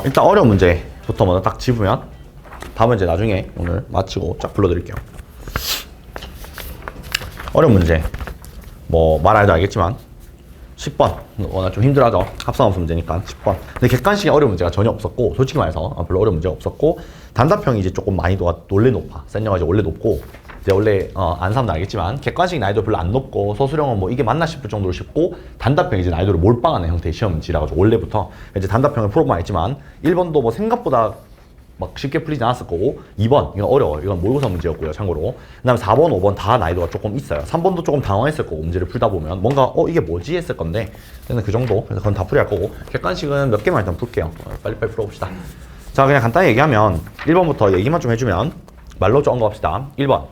일단 어려운 문제부터 먼저 딱 짚으면 답은 이제 나중에 오늘 마치고 쫙 불러드릴게요. 어려운 문제 뭐 말 안 해도 알겠지만 10번 워낙 좀 힘들어하죠. 합성함수 문제니까 10번. 근데 객관식에 어려운 문제가 전혀 없었고, 솔직히 말해서 별로 어려운 문제가 없었고, 단답형이 이제 조금 난이도가 원래 높아. 센 영어가 이제 원래 높고, 이제 원래 안 사면 알겠지만 객관식 난이도 별로 안 높고, 소수령은 뭐 이게 맞나 싶을 정도로 쉽고, 단답형이 이제 난이도를 몰빵하는 형태의 시험지라 가지고 원래부터 이제 단답형을 풀어보면 알지만 1번도 뭐 생각보다 막 쉽게 풀리지 않았을 거고, 2번 이건 어려워요. 이건 모의고사 문제였고요, 참고로. 그 다음에 4번, 5번 다 난이도가 조금 있어요. 3번도 조금 당황했을 거고, 문제를 풀다 보면 뭔가 이게 뭐지 했을 건데, 그냥 그 정도. 그래서 그건 다 풀이할 거고, 객관식은 몇 개만 일단 풀게요. 빨리빨리 풀어봅시다. 자, 그냥 간단히 얘기하면 1번부터 얘기만 좀 해주면 말로 좀 언급합시다. 1번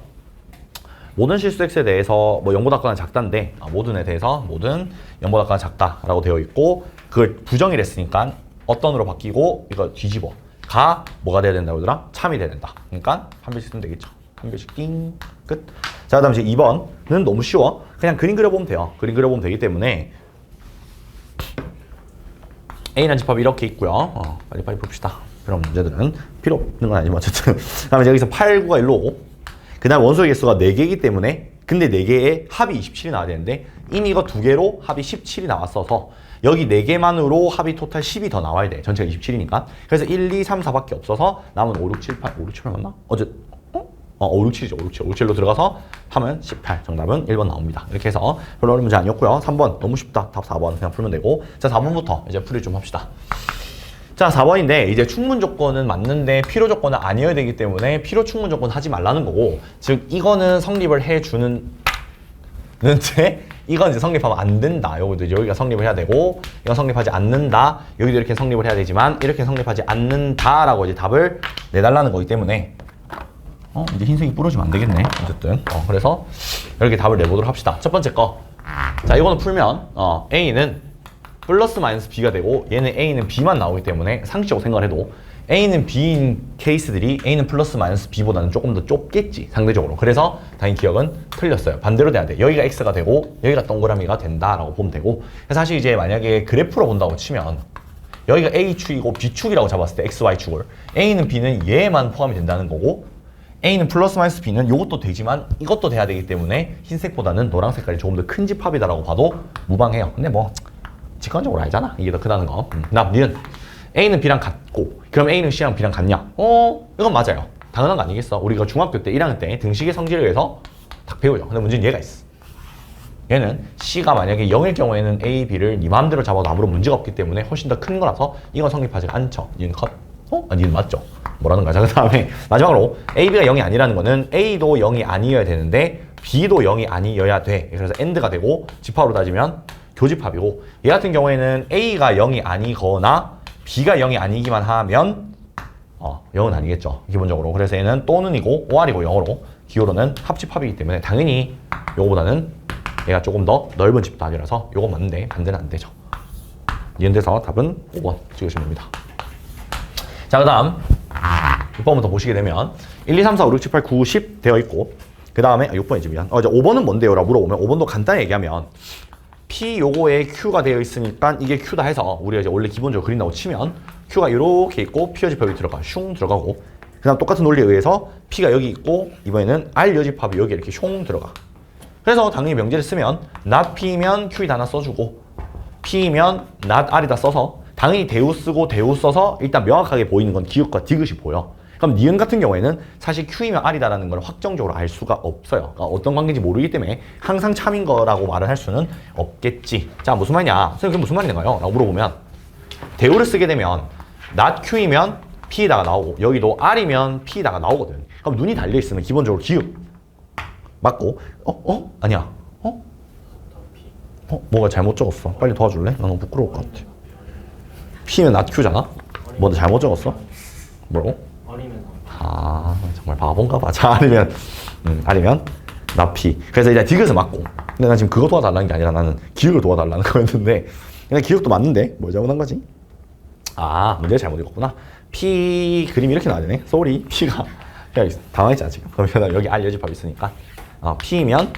모든 실수 x에 대해서 뭐 0보다 크거나 작다인데, 모든에 대해서 모든 0보다 크거나 작다라고 되어 있고, 그걸 부정이랬으니까 어떤으로 바뀌고 이거 뒤집어 가 뭐가 돼야 된다고 하더라? 참이 돼야 된다. 그러니까 한 별씩 쓰면 되겠죠. 한 별씩 띵 끝. 자, 그다음 이제 2번은 너무 쉬워. 그냥 그림 그려보면 돼요. 그림 그려보면 되기 때문에 A라는 집합이 이렇게 있고요. 빨리빨리 봅시다. 그런 문제들은 필요 없는 건 아니지만 어쨌든. 그다음에 여기서 8, 9가 1로 오고, 그 다음 원소의 개수가 4개이기 때문에, 근데 4개에 합이 27이 나와야 되는데 이미 이거 2개로 합이 17이 나왔어서 여기 4개만으로 합이 토탈 10이 더 나와야 돼. 전체가 27이니까. 그래서 1, 2, 3, 4밖에 없어서 남은 5, 6, 7, 8, 5, 6, 7 맞나? 5, 6, 7이죠. 5, 6, 7. 5, 6, 7로 들어가서 하면 18. 정답은 1번 나옵니다. 이렇게 해서 별로 어려운 문제 아니었고요. 3번 너무 쉽다. 답 4번 그냥 풀면 되고. 자, 4번부터 이제 풀이 좀 합시다. 자, 4번인데 이제 충분 조건은 맞는데 필요 조건은 아니어야 되기 때문에 필요 충분 조건 하지 말라는 거고, 즉 이거는 성립을 해주는데 이건 이제 성립하면 안 된다. 여기도 여기가 성립을 해야 되고, 이건 성립하지 않는다. 여기도 이렇게 성립을 해야 되지만 이렇게 성립하지 않는다라고 이제 답을 내달라는 거기 때문에 이제 흰색이 부러지면 안 되겠네. 어쨌든 그래서 이렇게 답을 내보도록 합시다. 첫 번째 거. 자, 이거는 풀면 A는 플러스 마이너스 B가 되고, 얘는 A는 B만 나오기 때문에 상식적으로 생각을 해도 A는 B인 케이스들이 A는 플러스 마이너스 B보다는 조금 더 좁겠지, 상대적으로. 그래서 당연히 기억은 틀렸어요. 반대로 돼야 돼. 여기가 X가 되고 여기가 동그라미가 된다라고 보면 되고, 그래서 사실 이제 만약에 그래프로 본다고 치면 여기가 A축이고 B축이라고 잡았을 때 XY축을 A는 B는 얘만 포함이 된다는 거고, A는 플러스 마이너스 B는 이것도 되지만 이것도 돼야 되기 때문에 흰색보다는 노란 색깔이 조금 더 큰 집합이다라고 봐도 무방해요. 근데 뭐 직관적으로 알잖아, 이게 더 크다는 거. 니는 A는 B랑 같고, 그럼 A는 C랑 B랑 같냐? 이건 맞아요. 당연한 거 아니겠어? 우리가 중학교 때 1학년 때 등식의 성질에 의해서 딱 배우죠. 근데 문제는 얘가 있어. 얘는 C가 만약에 0일 경우에는 A, B를 네 마음대로 잡아도 아무런 문제가 없기 때문에 훨씬 더 큰 거라서 이건 성립하지 않죠. 니는 컷? 니는 맞죠? 뭐라는 거야. 자, 그 다음에 마지막으로 A, B가 0이 아니라는 거는 A도 0이 아니어야 되는데 B도 0이 아니어야 돼. 그래서 AND가 되고, 집합으로 따지면 교집합이고, 얘 같은 경우에는 A가 0이 아니거나 B가 0이 아니기만 하면 0은 아니겠죠, 기본적으로. 그래서 얘는 또는이고 OR이고 영어로 기호로는 합집합이기 때문에 당연히 요거보다는 얘가 조금 더 넓은 집단이라서 요건 맞는데 반대는 안 되죠. 이런 데서 답은 5번 찍으시면 됩니다. 자, 그 다음 6번부터 보시게 되면 1, 2, 3, 4, 5, 6, 7, 8, 9, 10 되어 있고, 그 다음에 6번이지 미안. 이제 5번은 뭔데요? 라고 물어보면 5번도 간단히 얘기하면 P 요거에 Q가 되어 있으니까 이게 Q다 해서 우리가 이제 원래 기본적으로 그린다고 치면 Q가 이렇게 있고 P 여집합이 들어가 슝 들어가고, 그 다음 똑같은 논리에 의해서 P가 여기 있고 이번에는 R 여집합이 여기 이렇게 슝 들어가. 그래서 당연히 명제를 쓰면 not P면 Q이다 하나 써주고, P면 not R이다 써서 당연히 대우 쓰고 대우 써서 일단 명확하게 보이는 건 기역과 디귿이 보여. 그럼 니은 같은 경우에는 사실 Q이면 R이다라는 걸 확정적으로 알 수가 없어요. 그러니까 어떤 관계인지 모르기 때문에 항상 참인 거라고 말을 할 수는 없겠지. 자, 무슨 말이냐? 선생님 그게 무슨 말인가요? 라고 물어보면 대우를 쓰게 되면 not Q이면 P에다가 나오고, 여기도 R이면 P에다가 나오거든. 그럼 눈이 달려있으면 기본적으로 기역 맞고, 아니야. 뭐가 잘못 적었어. 빨리 도와줄래? 나 너무 부끄러울 것 같아. P면 not Q잖아? 뭐 잘못 적었어? 뭐라고? 정말 바본가 봐. 자, 아니면 not P. 그래서 이제 디귿을 맞고. 근데 난 지금 그거 도와달라는 게 아니라 나는 기역을 도와달라는 거였는데, 그냥 기역도 맞는데 뭘 잘못한 거지? 문제를 잘못 읽었구나. P 그림이 이렇게 나와야 되네. 쏘리. P가 그냥 당황했잖아 지금. 그러면 여기 R 여집합이 있으니까 P면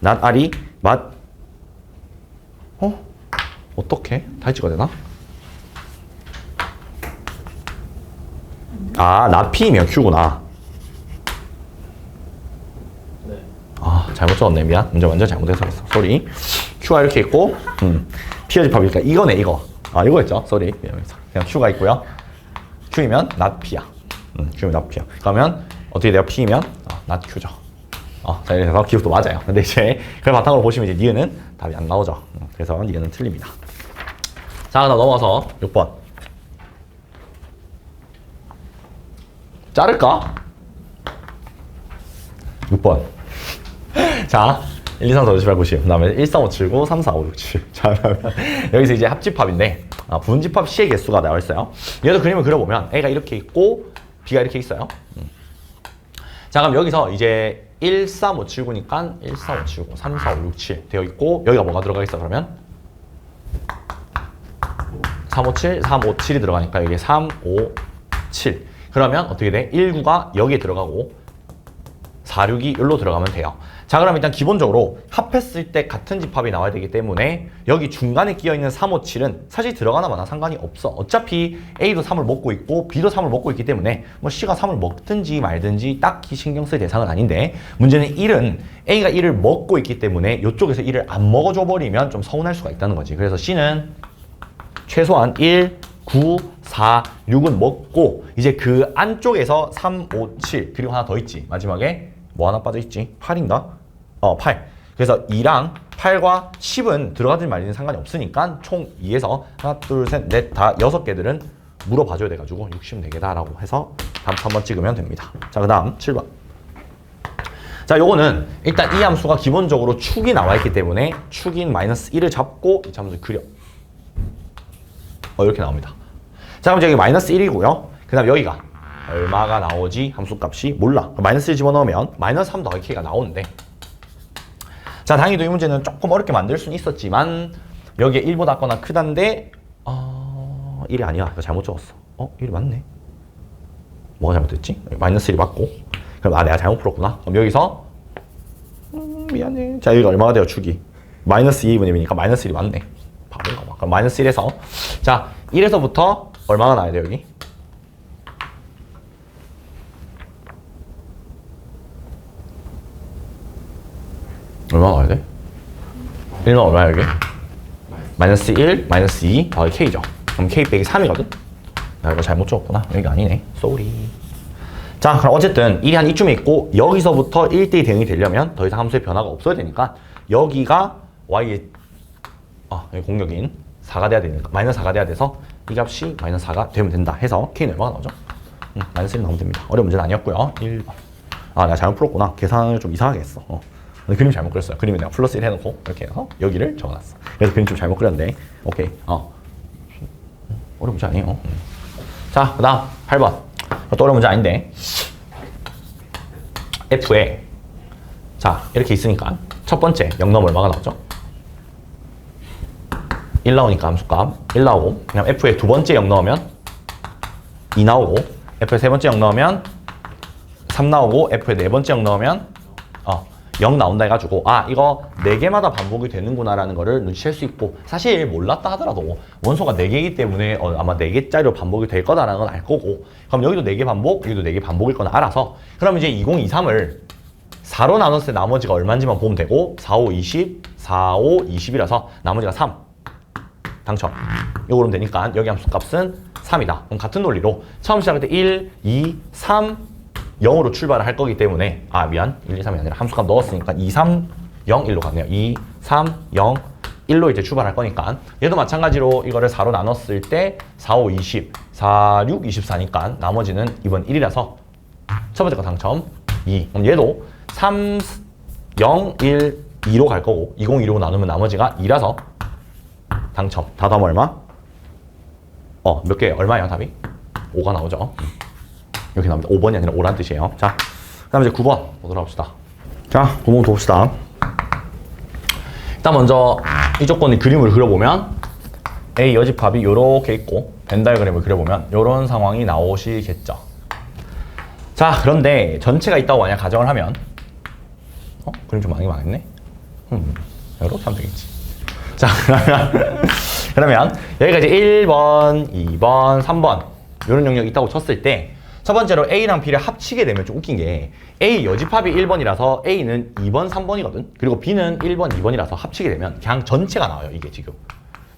not R이 어떻게? 다시 찍어야 되나? 아, not P면 Q구나. 네. 아, 잘못 적었네. 미안. 문제 완전 잘못해서 했어. 쏘리. Q가 이렇게 있고, P가 집합이니까 이거네, 이거. 아, 이거였죠. 쏘리. 그냥 Q가 있고요. Q이면 not P야. Q면 not P야. 그러면 어떻게 돼요? P면 not Q죠. 자, 이래서 기억도 맞아요. 근데 이제 그걸 바탕으로 보시면 이제 니은은 답이 안 나오죠. 그래서 니은은 틀립니다. 자, 그다음 넘어가서 6번. 자를까? 6번. 자, 1, 2, 3, 4, 5, 6, 7, 8, 90. 그 다음에 1, 3, 5, 7, 9, 3, 4, 5, 6, 7. 자, 그러면 여기서 이제 합집합인데, 분집합 C의 개수가 나와 있어요. 얘도 그림을 그려보면 A가 이렇게 있고, B가 이렇게 있어요. 자, 그럼 여기서 이제 1, 3, 5, 7, 9니까 1, 4, 5, 7, 9, 3, 4, 5, 6, 7 되어 있고, 여기가 뭐가 들어가 있어, 그러면? 3, 5, 7, 3, 5, 7이 들어가니까 여기 3, 5, 7. 그러면 어떻게 돼? 1, 9가 여기에 들어가고 4, 6이 여기로 들어가면 돼요. 자, 그럼 일단 기본적으로 합했을 때 같은 집합이 나와야 되기 때문에 여기 중간에 끼어있는 3, 5, 7은 사실 들어가나 마나 상관이 없어. 어차피 A도 3을 먹고 있고 B도 3을 먹고 있기 때문에 뭐 C가 3을 먹든지 말든지 딱히 신경 쓸 대상은 아닌데, 문제는 1은 A가 1을 먹고 있기 때문에 이쪽에서 1을 안 먹어줘 버리면 좀 서운할 수가 있다는 거지. 그래서 C는 최소한 1, 9, 4, 6은 먹고 이제 그 안쪽에서 3, 5, 7 그리고 하나 더 있지. 마지막에 뭐 하나 빠져있지? 8인가? 8. 그래서 2랑 8과 10은 들어가든 말든 상관이 없으니까 총 2에서 하나, 둘, 셋, 넷, 다 6개들은 물어봐줘야 돼가지고 64개다 라고 해서 답 3번 찍으면 됩니다. 자, 그 다음 7번. 자, 요거는 일단 이 함수가 기본적으로 축이 나와 있기 때문에 축인 마이너스 1을 잡고 이 함수를 그려. 이렇게 나옵니다. 자, 그럼 여기 마이너스 1이고요. 그 다음 여기가 얼마가 나오지? 함수값이 몰라. 마이너스 1 집어넣으면 마이너스 3 더하기 K가 나오는데, 자, 당연히도 이 문제는 조금 어렵게 만들 수는 있었지만 여기에 1보다 작거나 크다인데 1이 아니야. 이거 잘못 적었어. 1이 맞네. 뭐가 잘못됐지? 마이너스 1이 맞고. 그럼 내가 잘못 풀었구나. 그럼 여기서 미안해. 자, 여기가 얼마가 돼요? 축이 마이너스 2분의 1이니까 마이너스 1이 맞네. 바본가 봐. 그럼 마이너스 1에서, 자, 1에서부터 얼마가 나야 돼요, 여기? 얼마나 나와야 돼? 1은 얼마야, 여기? 마이너스 1, 마이너스 2 더하기 K죠. 그럼 K 빼기 3이거든? 나 이거 잘못 적었구나. 여기가 아니네. 쏘리. 자, 그럼 어쨌든 1이 한 이쯤에 있고 여기서부터 1대2 대응이 되려면 더 이상 함수의 변화가 없어야 되니까 여기가 Y의 여기 공역인 4가 돼야 되니까 마이너스 4가 돼야 돼서 이 값이 마이너스 4가 되면 된다 해서 K는 얼마가 나오죠? 마이너스 1 나오면 됩니다. 어려운 문제는 아니었고요. 1번. 내가 잘못 풀었구나. 계산을 좀 이상하게 했어. 근데 그림 잘못 그렸어요. 그림에 내가 플러스 1 해놓고 이렇게 해서 여기를 적어놨어. 그래서 그림 좀 잘못 그렸는데 오케이. 어려운 문제 아니에요. 자, 그 다음 8번. 또 어려운 문제 아닌데 F에 자, 이렇게 있으니까 첫 번째 0 넣으면 얼마가 나오죠? 1 나오니까 함수값 1 나오고, 그냥 F에 두 번째 0 넣으면 2 나오고, F에 세 번째 0 넣으면 3 나오고, F에 네 번째 0 넣으면 0 나온다 해가지고 이거 4개마다 반복이 되는구나 라는 거를 눈치챌 수 있고, 사실 몰랐다 하더라도 원소가 4개이기 때문에 아마 4개짜리로 반복이 될 거다라는 건 알 거고, 그럼 여기도 4개 반복, 여기도 4개 반복일 거는 알아서, 그럼 이제 2023을 4로 나눴을 때 나머지가 얼마인지만 보면 되고, 4, 5, 20, 4, 5, 20이라서 나머지가 3 당첨. 이거 그러면 되니까 여기 함수 값은 3이다. 그럼 같은 논리로 처음 시작할 때 1, 2, 3, 0으로 출발을 할 거기 때문에 1, 2, 3이 아니라 함수값 넣었으니까 2, 3, 0, 1로 갔네요. 2, 3, 0, 1로 이제 출발할 거니까 얘도 마찬가지로 이거를 4로 나눴을 때 4, 5, 20, 4, 6, 24니까 나머지는 이번 1이라서 첫 번째 거 당첨 2. 그럼 얘도 3, 0, 1, 2로 갈 거고 20, 2로 나누면 나머지가 2라서 당첨. 다 더하면 얼마? 몇 개 얼마예요, 답이? 5가 나오죠. 이렇게 나옵니다. 5번이 아니라 5란 뜻이에요. 자, 그 다음에 이제 9번 보도록 합시다. 자, 9번 봅시다. 일단 먼저 이 조건의 그림을 그려보면 A 여집합이 이렇게 있고 벤 다이어그램을 그려보면 이런 상황이 나오시겠죠. 자, 그런데 전체가 있다고 만약 가정을 하면 그림 좀 많이 망했네? 이렇게 하면 되겠지. 자, 그러면 여기가 이제 1번, 2번, 3번 이런 영역이 있다고 쳤을 때, 첫 번째로 A랑 B를 합치게 되면 좀 웃긴 게 A 여집합이 1번이라서 A는 2번, 3번이거든. 그리고 B는 1번, 2번이라서 합치게 되면 그냥 전체가 나와요. 이게 지금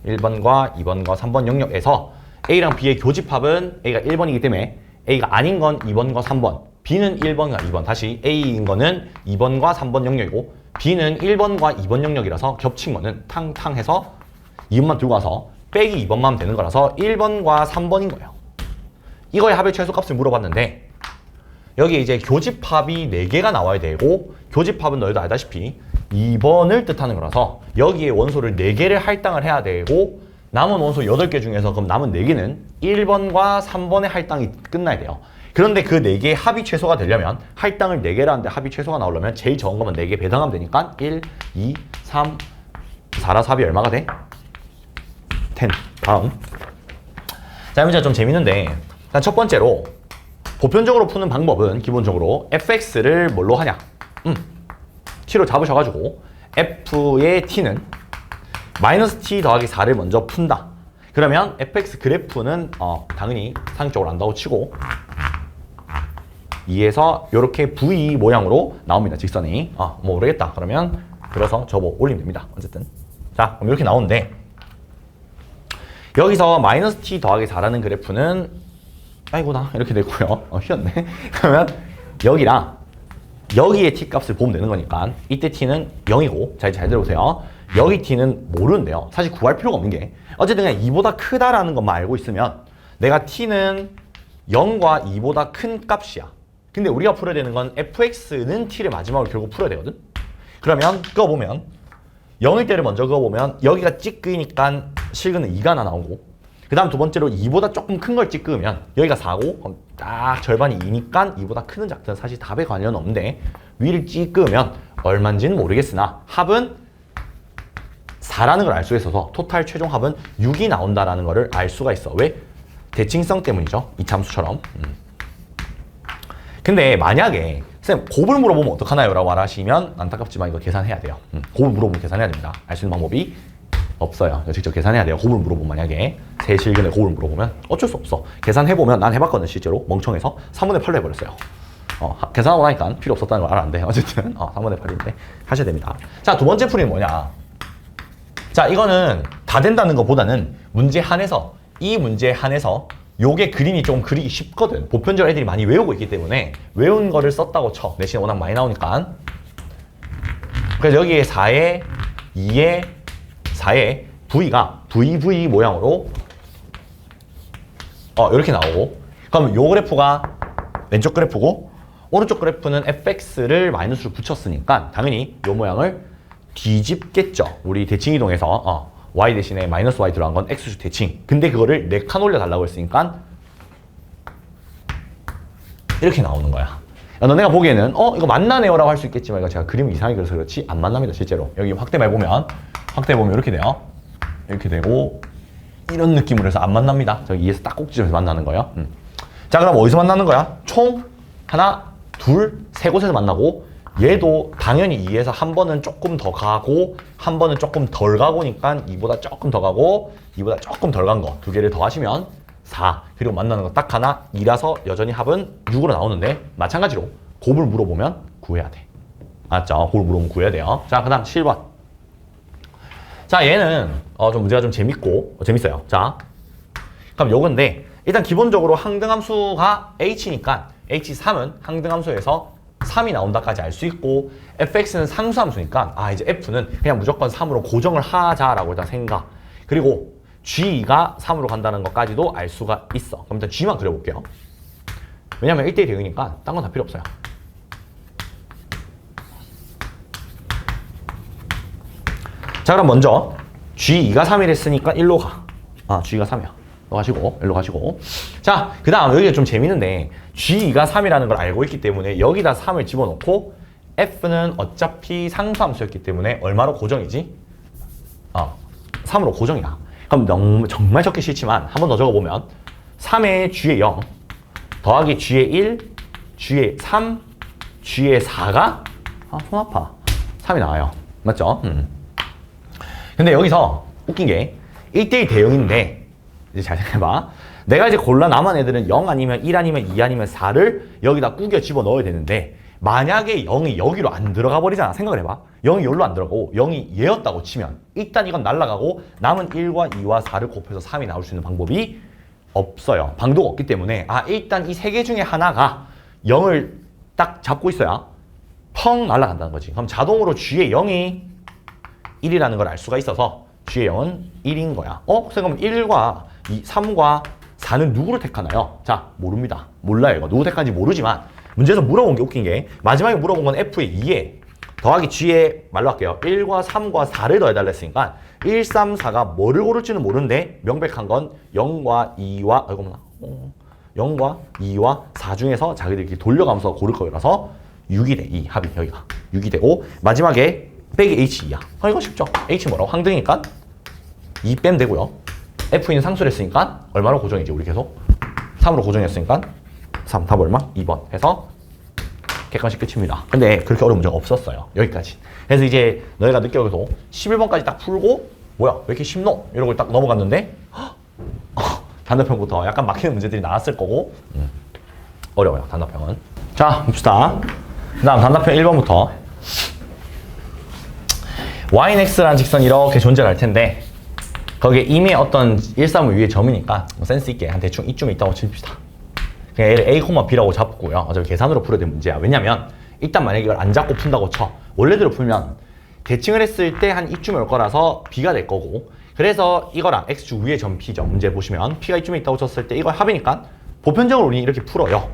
1번과 2번과 3번 영역에서 A랑 B의 교집합은 A가 1번이기 때문에 A가 아닌 건 2번과 3번, B는 1번과 2번, 다시 A인 거는 2번과 3번 영역이고 B는 1번과 2번 영역이라서 겹친 거는 탕탕해서 2번만 들고 와서 빼기 2번만 하면 되는 거라서 1번과 3번인 거예요. 이거의 합의 최소값을 물어봤는데 여기 이제 교집합이 4개가 나와야 되고 교집합은 너희도 알다시피 2번을 뜻하는 거라서 여기에 원소를 4개를 할당을 해야 되고 남은 원소 8개 중에서 그럼 남은 4개는 1번과 3번의 할당이 끝나야 돼요. 그런데 그 4개의 합이 최소가 되려면 할당을 4개를 하는데 합이 최소가 나오려면 제일 적은 거면 4개 배당하면 되니까 1, 2, 3, 4라 4이 얼마가 돼? 10. 다음. 자, 문제가 좀 재밌는데 일단 첫 번째로 보편적으로 푸는 방법은 기본적으로 fx를 뭘로 하냐? t로 잡으셔가지고 f의 t는 마이너스 t 더하기 4를 먼저 푼다. 그러면 fx 그래프는 당연히 상식적으로 안다고 치고 2에서 이렇게 v 모양으로 나옵니다. 직선이. 뭐 모르겠다. 그러면 그래서 접어 올리면 됩니다. 어쨌든 자, 그럼 이렇게 나오는데 여기서 마이너스 t 더하기 4라는 그래프는 아이고나 이렇게 되고요. 휘었네. 그러면 여기랑 여기에 t 값을 보면 되는 거니까 이때 t는 0이고 잘 들어보세요. 여기 t는 모르는데요. 사실 구할 필요가 없는 게 어쨌든 그냥 2보다 크다라는 것만 알고 있으면 내가 t는 0과 2보다 큰 값이야. 근데 우리가 풀어야 되는 건 fx는 t를 마지막으로 결국 풀어야 되거든. 그러면 그어보면 0일 때를 먼저 그어보면 여기가 찌끄니까 실근은 2가 하나 나오고 그 다음 두 번째로 2보다 조금 큰 걸 찌끄면 여기가 4고 그럼 딱 절반이 2니까 2보다 크든 작든 사실 답에 관련 없는데 위를 찌끄면 얼마인지는 모르겠으나 합은 4라는 걸 알 수 있어서 토탈 최종 합은 6이 나온다라는 거를 알 수가 있어. 왜? 대칭성 때문이죠. 이참수처럼. 근데 만약에 쌤 곱을 물어보면 어떡하나요? 라고 말하시면 안타깝지만 이거 계산해야 돼요. 곱을 물어보면 계산해야 됩니다. 알 수 있는 방법이 없어요. 직접 계산해야 돼요. 곱을 물어보면 만약에 세 실근의 곱을 물어보면 어쩔 수 없어. 계산해보면 난 해봤거든 실제로 멍청해서 3분의 8로 해버렸어요. 계산하고 나니까 필요 없었다는 걸 알았는데 어쨌든 3분의 8인데 하셔야 됩니다. 자, 두 번째 풀이는 뭐냐. 자, 이거는 다 된다는 것보다는 문제 한해서 이 문제 한해서 요게 그림이 좀 그리기 쉽거든. 보편적으로 애들이 많이 외우고 있기 때문에 외운 거를 썼다고 쳐. 내신에 워낙 많이 나오니까. 그래서 여기에 4에 2에 4에 V가 VV 모양으로 이렇게 나오고 그럼 요 그래프가 왼쪽 그래프고 오른쪽 그래프는 fx를 마이너스로 붙였으니까 당연히 요 모양을 뒤집겠죠. 우리 대칭 이동해서 y 대신에 마이너스 y 들어간 건 x축 대칭. 근데 그거를 4칸 올려달라고 했으니까 이렇게 나오는 거야. 너네가 보기에는 이거 만나네요 라고 할 수 있겠지만 이거 제가 그림을 이상하게 그려서 그렇지 안 만납니다. 실제로. 여기 확대해보면 이렇게 돼요. 이렇게 되고 이런 느낌으로 해서 안 만납니다. 저기 2에서 딱 꼭지점에서 만나는 거예요. 자, 그럼 어디서 만나는 거야? 총 하나, 둘, 세 곳에서 만나고 얘도 당연히 2에서 한 번은 조금 더 가고 한 번은 조금 덜 가고니까 2보다 조금 더 가고 2보다 조금 덜 간 거 두 개를 더 하시면 4 그리고 만나는 거 딱 하나 2라서 여전히 합은 6으로 나오는데 마찬가지로 곱을 물어보면 구해야 돼. 맞죠? 곱을 물어보면 구해야 돼요. 자, 그 다음 7번. 자, 얘는 좀 문제가 좀 재밌어요. 자, 그럼 요건데 일단 기본적으로 항등함수가 h니까 h3은 항등함수에서 3이 나온다까지 알 수 있고 fx는 상수함수니까 이제 f는 그냥 무조건 3으로 고정을 하자라고 일단 생각. 그리고 g가 3으로 간다는 것까지도 알 수가 있어. 그럼 일단 g만 그려볼게요. 왜냐면 1대1 대응이니까 딴 건 다 필요 없어요. 자, 그럼 먼저 g2가 3이라 했으니까 1로 가. g가 3이야. 일로 가시고. 자, 그 다음 여기가 좀 재밌는데 g2가 3이라는 걸 알고 있기 때문에 여기다 3을 집어넣고 f는 어차피 상수함수였기 때문에 얼마로 고정이지? 3으로 고정이야. 그럼 정말 적기 싫지만 한 번 더 적어보면 3에 g에 0 더하기 g에 1 g에 3 g에 4가 손 아파 3이 나와요. 맞죠? 근데 여기서 웃긴 게 1대1 대응인데 이제 잘 생각해봐. 내가 이제 골라 남은 애들은 0 아니면 1 아니면 2 아니면 4를 여기다 꾸겨 집어넣어야 되는데 만약에 0이 여기로 안 들어가 버리잖아. 생각을 해봐. 0이 여기로 안 들어가고 0이 얘였다고 치면 일단 이건 날아가고 남은 1과 2와 4를 곱해서 3이 나올 수 있는 방법이 없어요. 방도가 없기 때문에 일단 이 세 개 중에 하나가 0을 딱 잡고 있어야 펑 날아간다는 거지. 그럼 자동으로 G의 0이 1이라는 걸 알 수가 있어서 G의 0은 1인 거야. 그럼 1과 2, 3과 4는 누구를 택하나요? 자, 모릅니다. 몰라요. 이거 누구 택하는지 모르지만 문제에서 물어본 게 웃긴 게 마지막에 물어본 건 F의 2에 더하기 G의 말로 할게요. 1과 3과 4를 더해달라 했으니까 1, 3, 4가 뭐를 고를지는 모르는데 명백한 건 0과 2와 0과 2와 4 중에서 자기들끼리 돌려가면서 고를 거라서 6이 돼. 이 합이 여기가 6이 되고 마지막에 빼기 H2야. 이거 쉽죠? H 뭐라고? 항등이니까 2 빼면 되고요. F는 상수를 했으니까 얼마로 고정이지? 우리 계속 3으로 고정했으니까 3. 답 얼마? 2번 해서 객관식 끝입니다. 근데 그렇게 어려운 문제가 없었어요. 여기까지. 그래서 이제 너희가 늦게 여기서 11번까지 딱 풀고 뭐야 왜 이렇게 쉽노? 이러고 딱 넘어갔는데 단답형부터 약간 막히는 문제들이 나왔을 거고 어려워요. 단답형은. 자 봅시다. 그 다음 단답형 1번부터 y는 x라는 직선이 이렇게 존재할 텐데 거기에 이미 어떤 1, 3을 위에 점이니까 센스 있게 한 대충 이쯤에 있다고 칩시다. 그냥 얘를 a, b라고 잡고요. 어차피 계산으로 풀어야 될 문제야. 왜냐면 일단 만약에 이걸 안 잡고 푼다고 쳐. 원래대로 풀면 대칭을 했을 때 한 이쯤에 올 거라서 b가 될 거고 그래서 이거랑 x축 위에 점 p죠. 문제 보시면 p가 이쯤에 있다고 쳤을 때 이걸 합이니까 보편적으로 우리는 이렇게 풀어요.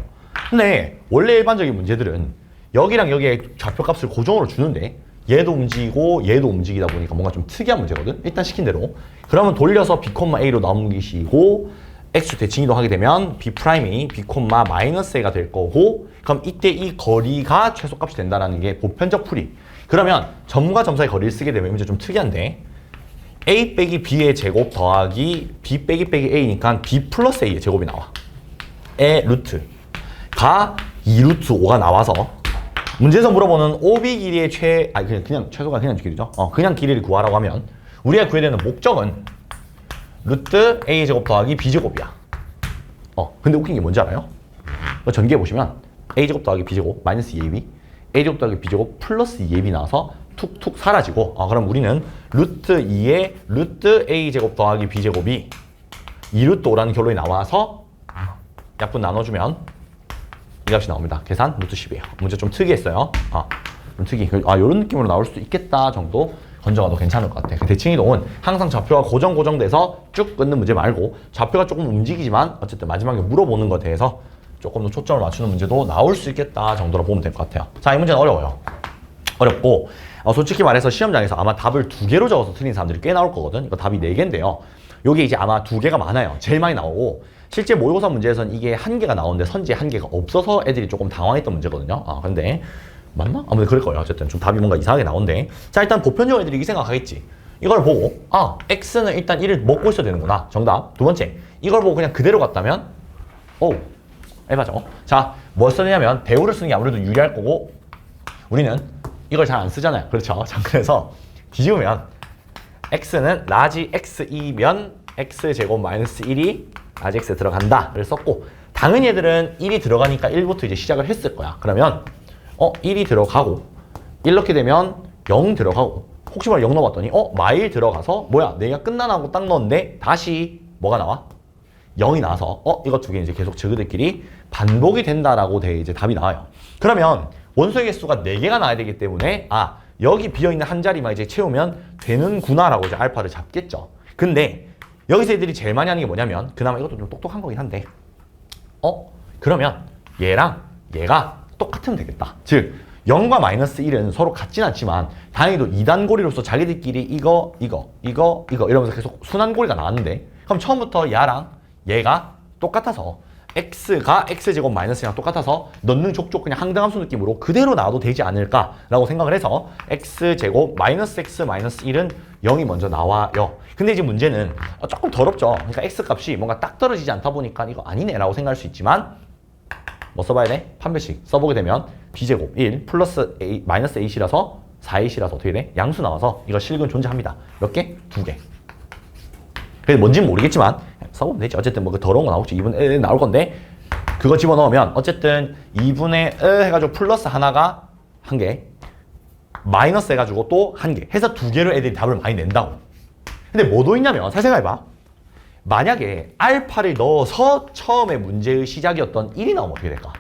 근데 원래 일반적인 문제들은 여기랑 여기에 좌표값을 고정으로 주는데 얘도 움직이고 얘도 움직이다 보니까 뭔가 좀 특이한 문제거든. 일단 시킨 대로. 그러면 돌려서 b, a로 넘기시고 x 대칭 이동하게 되면 b'이 b, -a가 될 거고 그럼 이때 이 거리가 최소값이 된다는 게 보편적 풀이. 그러면 점과 점 사이 거리를 쓰게 되면 이제 좀 특이한데 a 빼기 b의 제곱 더하기 b 빼기 a니까 b 플러스 a의 제곱이 나와. 의 루트가 2루트 5가 나와서 문제에서 물어보는 OB 길이의 그냥 최소가 그냥 길이죠. 그냥 길이를 구하라고 하면 우리가 구해야 되는 목적은 루트 A 제곱 더하기 B 제곱이야. 근데 웃긴 게 뭔지 알아요? 전기에 보시면 A 제곱 더하기 B 제곱 마이너스 2AB, A 제곱 더하기 B 제곱 플러스 2AB 나와서 툭툭 사라지고 그럼 우리는 루트 2의 루트 A 제곱 더하기 B 제곱이 2루트 5라는 결론이 나와서 약분 나눠주면 이 값이 나옵니다. 계산 루트 10이에요. 문제 좀 특이했어요. 좀 특이. 이런 느낌으로 나올 수도 있겠다 정도 건져가도 괜찮을 것 같아. 대칭 이동은 항상 좌표가 고정돼서 쭉 끊는 문제 말고 좌표가 조금 움직이지만 어쨌든 마지막에 물어보는 것에 대해서 조금 더 초점을 맞추는 문제도 나올 수 있겠다 정도로 보면 될 것 같아요. 자, 이 문제는 어려워요. 어렵고 솔직히 말해서 시험장에서 아마 답을 2개로 적어서 틀린 사람들이 꽤 나올 거거든. 이거 답이 4개인데요. 요게 이제 아마 2개가 많아요. 제일 많이 나오고 실제 모의고사 문제에서는 이게 1개가 나오는데 선지에 1개가 없어서 애들이 조금 당황했던 문제거든요. 근데 맞나? 아무튼 그럴 거예요. 어쨌든 좀 답이 뭔가 이상하게 나온대. 자, 일단 보편적으로 애들이 이 생각하겠지. 이걸 보고 x는 일단 1을 먹고 있어야 되는구나. 정답. 두 번째, 이걸 보고 그냥 그대로 갔다면 에바죠. 자, 뭘 쓰느냐면 배우를 쓰는 게 아무래도 유리할 거고 우리는 이걸 잘 안 쓰잖아요. 그렇죠? 자, 그래서 뒤집으면 x는 라지 x이면 x제곱 마이너스 1이 라지 x에 들어간다를 썼고 당연히 얘들은 1이 들어가니까 1부터 이제 시작을 했을 거야. 그러면 1이 들어가고 1 넣게 되면 0 들어가고 혹시 몰라 0 넣어봤더니 마일 들어가서 뭐야 내가 끝나나고 딱 넣었는데 다시 뭐가 나와? 0이 나와서 이거 두 개 이제 계속 저그들끼리 반복이 된다라고 돼 이제 답이 나와요. 그러면 원소의 개수가 4개가 나와야 되기 때문에 여기 비어있는 한 자리만 이제 채우면 되는구나라고 이제 알파를 잡겠죠. 근데 여기서 애들이 제일 많이 하는 게 뭐냐면 그나마 이것도 좀 똑똑한 거긴 한데 그러면 얘랑 얘가 똑같으면 되겠다. 즉 0과 마이너스 1은 서로 같진 않지만 다행히도 2단고리로서 자기들끼리 이거 이러면서 계속 순환고리가 나왔는데 그럼 처음부터 얘랑 얘가 똑같아서 x가 x제곱 마이너스랑 똑같아서 넣는 족족 그냥 항등함수 느낌으로 그대로 나와도 되지 않을까라고 생각을 해서 x제곱 마이너스 x 마이너스 1은 0이 먼저 나와요. 근데 이제 문제는 조금 더럽죠. 그러니까 x값이 뭔가 딱 떨어지지 않다 보니까 이거 아니네 라고 생각할 수 있지만 뭐 써봐야 돼? 판별식 써보게 되면 b제곱 1 플러스 a 마이너스 ac라서 4ac라서 어떻게 돼? 양수 나와서 이거 실근 존재합니다. 몇 개? 2개. 그래서 뭔지는 모르겠지만 써보면 되지. 어쨌든 뭐 그 더러운 거 나오겠지. 2분의 1 나올 건데 그거 집어넣으면 어쨌든 2분의 1 해가지고 플러스 하나가 1개, 마이너스 해가지고 또 1개 해서 2개로 애들이 답을 많이 낸다고. 근데 뭐도 있냐면 잘 생각해봐. 만약에 알파를 넣어서 처음에 문제의 시작이었던 1이 나오면 어떻게 될까?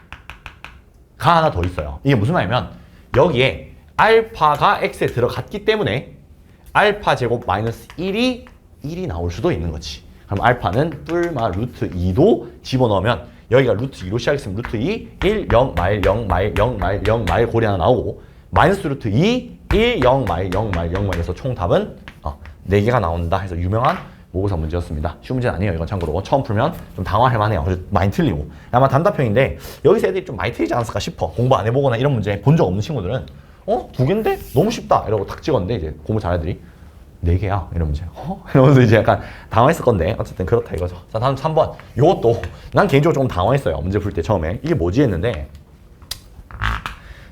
가 하나 더 있어요. 이게 무슨 말이냐면 여기에 알파가 x에 들어갔기 때문에 알파 제곱 마이너스 1이 나올 수도 있는 거지. 그럼 알파는 뿔마 루트 2도 집어넣으면 여기가 루트 2로 시작했으면 루트 2, 1, 0, 마일, 0, 마일, 0, 마일, 0, 마일 골이 하나 나오고 마이너스 루트 2, 1, 0, 마일, 0, 마일, 0, 마일에서 총 답은 4개가 나온다 해서 유명한 모의고사 문제였습니다. 쉬운 문제는 아니에요. 이건 참고로 처음 풀면 좀 당황할 만해요. 많이 틀리고. 아마 단답형인데 여기서 애들이 좀 많이 틀리지 않았을까 싶어. 공부 안 해보거나 이런 문제 본 적 없는 친구들은 2개인데? 너무 쉽다 이러고 탁 찍었는데 이제 공부 잘하는 애들이 4개야 이런 문제. 이러면서 이제 약간 당황했을 건데 어쨌든 그렇다 이거죠. 자, 다음 3번. 요것도 난 개인적으로 조금 당황했어요. 문제 풀 때 처음에. 이게 뭐지 했는데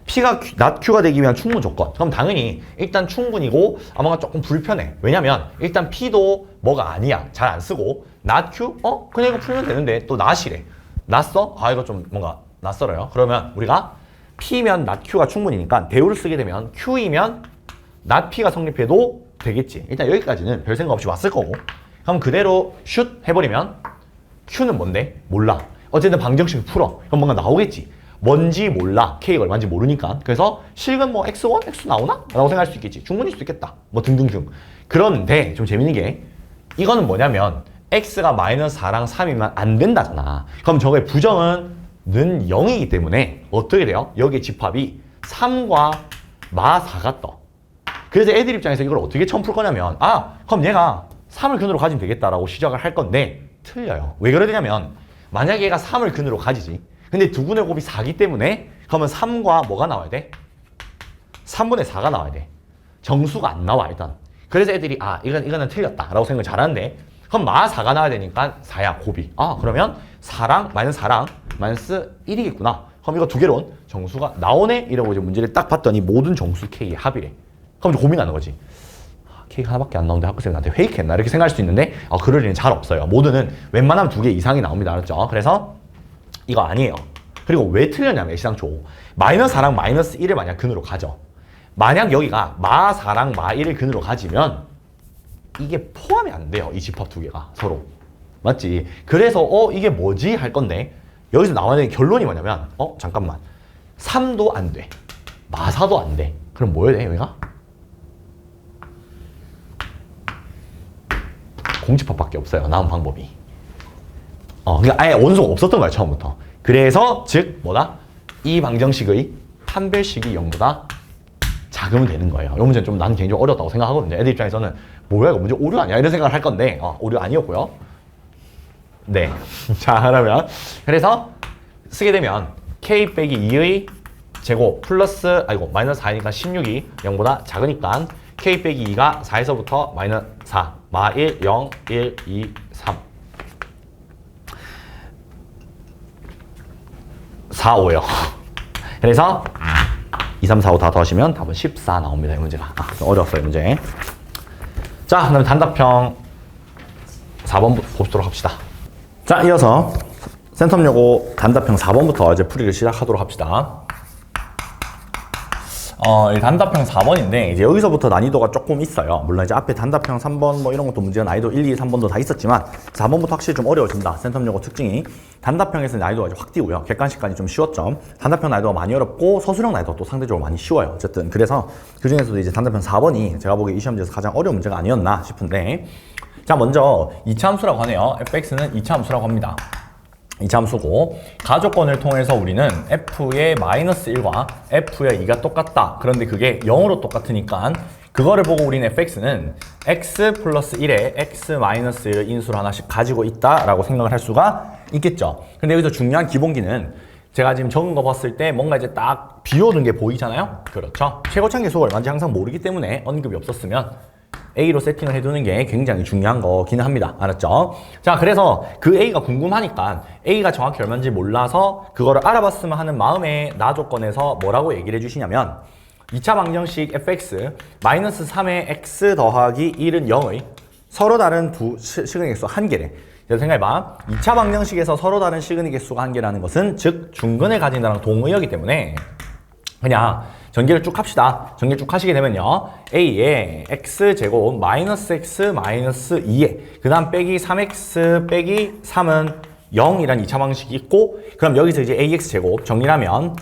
P가 not Q가 되기 위한 충분 조건. 그럼 당연히 일단 충분이고 아마 조금 불편해. 왜냐면 일단 P도 뭐가 아니야. 잘 안 쓰고 not Q? 그냥 이거 풀면 되는데 또 not이래. 낯서? 이거 좀 뭔가 낯설어요. 그러면 우리가 P면 not Q가 충분이니까 대우를 쓰게 되면 Q이면 not P가 성립해도 되겠지. 일단 여기까지는 별 생각 없이 왔을 거고. 그럼 그대로 슛 해버리면 Q는 뭔데? 몰라. 어쨌든 방정식을 풀어. 그럼 뭔가 나오겠지. 뭔지 몰라. K가 얼마인지 모르니까. 그래서 실근 뭐 X1? X 나오나? 라고 생각할 수 있겠지. 충분히 수 있겠다. 뭐 등등등. 그런데 좀 재밌는 게 이거는 뭐냐면 X가 마이너스 4랑 3이면 안 된다잖아. 그럼 저거의 부정은 는 0이기 때문에 어떻게 돼요? 여기에 집합이 3과 마 4가 떠. 그래서 애들 입장에서 이걸 어떻게 처음 풀 거냐면 그럼 얘가 3을 근으로 가지면 되겠다라고 시작을 할 건데 틀려요. 왜 그러냐 되냐면 만약에 얘가 3을 근으로 가지지. 근데 두분의 곱이 4기 때문에 그러면 3과 뭐가 나와야 돼? 3분의 4가 나와야 돼. 정수가 안 나와 일단. 그래서 애들이 이거는 틀렸다라고 생각을 잘하는데 그럼 마 4가 나와야 되니까 4야 곱이. 그러면 4랑 마이너스 1이겠구나. 그럼 이거 2개론 정수가 나오네? 이러고 이제 문제를 딱 봤더니 모든 정수 K의 합이래. 그럼 이제 고민하는 거지. K가 하나밖에 안 나오는데 학교생이 나한테 페이크했나? 이렇게 생각할 수 있는데 그럴 일은 잘 없어요. 모드는 웬만하면 2개 이상이 나옵니다. 알았죠? 그래서 이거 아니에요. 그리고 왜 틀렸냐면 시상초 마이너스 4랑 마이너스 1을 만약 근으로 가져. 만약 여기가 마 4랑 마 1을 근으로 가지면 이게 포함이 안 돼요. 이 집합 2개가 서로. 맞지? 그래서 이게 뭐지? 할 건데 여기서 나와야 되는 결론이 뭐냐면 잠깐만 3도 안 돼. 마 4도 안 돼. 그럼 뭐 해야 돼? 여기가? 공집합밖에 없어요. 나온 방법이. 그러니까 아예 원소가 없었던 거야 처음부터. 그래서 즉 뭐다? 이 방정식의 판별식이 0보다 작으면 되는 거예요. 이 문제는 좀 난 개인적으로 어렵다고 생각하거든요. 애들 입장에서는 뭐야 이거 문제 오류 아니야? 이런 생각을 할 건데 오류 아니었고요. 네. 자 그러면 그래서 쓰게 되면 K 빼기 2의 제곱 플러스 마이너스 4이니까 16이 0보다 작으니까 K 빼기 2가 4에서부터 마이너스 4 마 1, 0, 1, 2, 3 4, 5요. 그래서 2, 3, 4, 5 다 더하시면 답은 14 나옵니다. 이 문제가. 어려웠어요, 문제. 자, 그럼 단답형 4번 보도록 합시다. 자, 이어서 센텀요고 단답형 4번부터 이제 풀이를 시작하도록 합시다. 단답형 4번인데 이제 여기서부터 난이도가 조금 있어요. 물론 이제 앞에 단답형 3번 뭐 이런 것도 문제가 난이도 1, 2, 3번도 다 있었지만 4번부터 확실히 좀 어려워진다. 센텀요고 특징이 단답형에서는 난이도가 이제 확 뛰고요. 객관식까지 좀 쉬웠죠. 단답형 난이도가 많이 어렵고 서술형 난이도가 또 상대적으로 많이 쉬워요. 어쨌든 그래서 그 중에서도 이제 단답형 4번이 제가 보기에 이 시험지에서 가장 어려운 문제가 아니었나 싶은데 자 먼저 2차 함수라고 하네요. fx는 2차 함수라고 합니다. 2차 함수고 가조건을 통해서 우리는 f의 마이너스 1과 f의 2가 똑같다. 그런데 그게 0으로 똑같으니까 그거를 보고 우리는 fx는 x 플러스 1에 x 마이너스 1을 인수로 하나씩 가지고 있다라고 생각을 할 수가 있겠죠. 근데 여기서 중요한 기본기는 제가 지금 적은 거 봤을 때 뭔가 이제 딱 비워둔 게 보이잖아요. 그렇죠. 최고차계 수가 얼마인지 항상 모르기 때문에 언급이 없었으면 A로 세팅을 해두는 게 굉장히 중요한 거긴 합니다. 알았죠? 자, 그래서 그 A가 궁금하니까 A가 정확히 얼마인지 몰라서 그거를 알아봤으면 하는 마음에 나 조건에서 뭐라고 얘기를 해주시냐면 2차 방정식 fx 마이너스 3의 x 더하기 1은 0의 서로 다른 두 시그널 개수 한 개래. 그래서 생각해봐. 2차 방정식에서 서로 다른 시그널 개수가 한 개라는 것은 즉 중근을 가진다는 동의어이기 때문에 그냥 전개를 쭉 합시다. 전개 쭉 하시게 되면요. A에 X제곱 마이너스 X 마이너스 2에 그 다음 빼기 3X 빼기 3은 0이란 2차 방식이 있고 그럼 여기서 이제 AX제곱 정리하면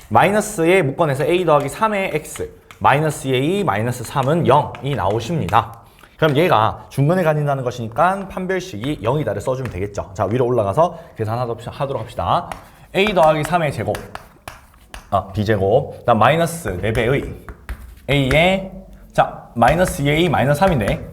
마이너스에 묶어내서 A 더하기 3의 X 마이너스 2A 마이너스 3은 0이 나오십니다. 그럼 얘가 중근을 가진다는 것이니까 판별식이 0이다를 써주면 되겠죠. 자, 위로 올라가서 계산하도록 합시다. A 더하기 3의 제곱 B제곱 그다음 마이너스 4배의 A에 자 마이너스 2A 마이너스 3인데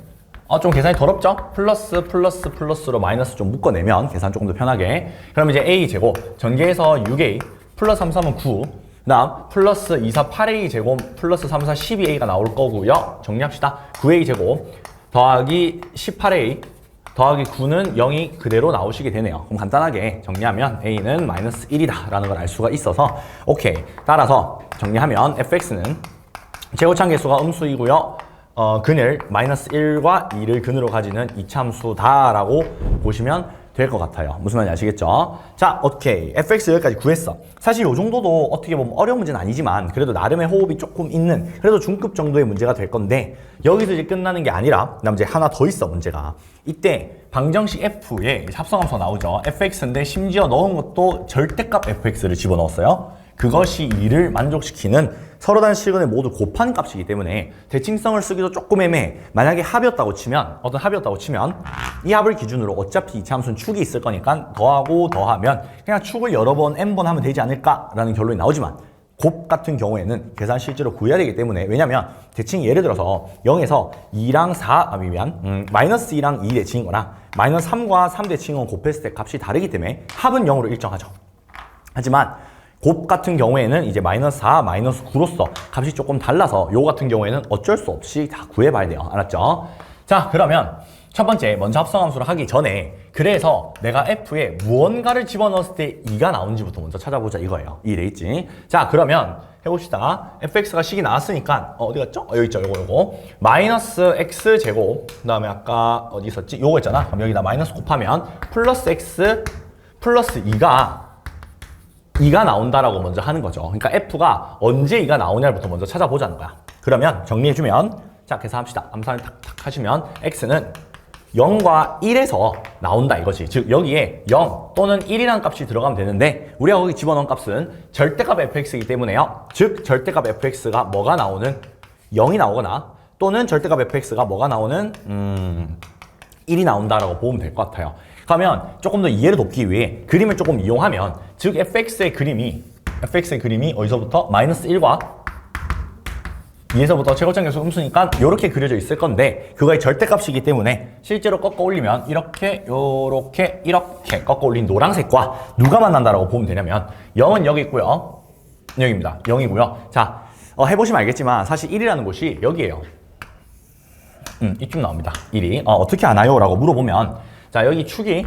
좀 계산이 더럽죠? 플러스로 마이너스 좀 묶어내면 계산 조금 더 편하게 그럼 이제 A제곱 전개해서 6A 플러스 3, 3은 9 그다음 플러스 2, 4, 8A 제곱 플러스 3, 4, 12A가 나올 거고요. 정리합시다. 9A 제곱 더하기 18A 더하기 9는 0이 그대로 나오시게 되네요. 그럼 간단하게 정리하면 A는 마이너스 1이다 라는 걸 알 수가 있어서 오케이. 따라서 정리하면 fx는 제곱창 개수가 음수이고요. 근을 마이너스 1과 2를 근으로 가지는 이참수다 라고 보시면 될 것 같아요. 무슨 말인지 아시겠죠? 자, 오케이. fx 여기까지 구했어. 사실 이 정도도 어떻게 보면 어려운 문제는 아니지만 그래도 나름의 호흡이 조금 있는 그래도 중급 정도의 문제가 될 건데 여기서 이제 끝나는 게 아니라 그다음 이제 하나 더 있어 문제가. 이때 방정식 f에 합성함수가 나오죠. fx인데 심지어 넣은 것도 절대값 fx를 집어넣었어요. 그것이 2를 만족시키는 서로 다른 시그널 모두 곱한 값이기 때문에 대칭성을 쓰기도 조금 애매해. 만약에 합이었다고 치면 어떤 합이었다고 치면 이 합을 기준으로 어차피 이차 함수는 축이 있을 거니까 더하고 더하면 그냥 축을 여러 번 n번 하면 되지 않을까라는 결론이 나오지만 곱 같은 경우에는 계산 실제로 구해야 되기 때문에 왜냐면 대칭이 예를 들어서 0에서 2랑 4 마이너스 2랑 2 대칭인 거랑 마이너스 3과 3 대칭은 곱했을 때 값이 다르기 때문에 합은 0으로 일정하죠. 하지만 곱 같은 경우에는 이제 마이너스 4, 마이너스 9로서 값이 조금 달라서 요 같은 경우에는 어쩔 수 없이 다 구해봐야 돼요. 알았죠? 자, 그러면 첫 번째 먼저 합성함수를 하기 전에 그래서 내가 f에 무언가를 집어넣었을 때 2가 나오는지부터 먼저 찾아보자 이거예요. 2 돼 있지? 자, 그러면 해봅시다. fx가 식이 나왔으니까 어디 갔죠? 여기 있죠. 요거 마이너스 x제곱 그 다음에 아까 어디 있었지? 요거 있잖아. 그럼 여기다 마이너스 곱하면 플러스 x 플러스 2가 나온다라고 먼저 하는 거죠. 그러니까 f가 언제 2가 나오냐부터 먼저 찾아보자는 거야. 그러면 정리해주면 자 계산합시다. 암산을 탁탁 하시면 x는 0과 1에서 나온다 이거지. 즉 여기에 0 또는 1이라는 값이 들어가면 되는데 우리가 거기 집어넣은 값은 절대값 fx이기 때문에요. 즉 절대값 fx가 뭐가 나오는 0이 나오거나 또는 절대값 fx가 뭐가 나오는 1이 나온다라고 보면 될 것 같아요. 그러면 조금 더 이해를 돕기 위해 그림을 조금 이용하면 즉 fx의 그림이 어디서부터 마이너스 1과 2에서부터 제곱창 계수 음수니까 이렇게 그려져 있을 건데 그거의 절대값이기 때문에 실제로 꺾어 올리면 이렇게 꺾어 올린 노란색과 누가 만난다라고 보면 되냐면 0은 여기 있고요. 여기입니다. 0이고요. 자, 해보시면 알겠지만 사실 1이라는 곳이 여기예요. 이쪽 나옵니다. 1이. 어떻게 아나요? 라고 물어보면 자, 여기 축이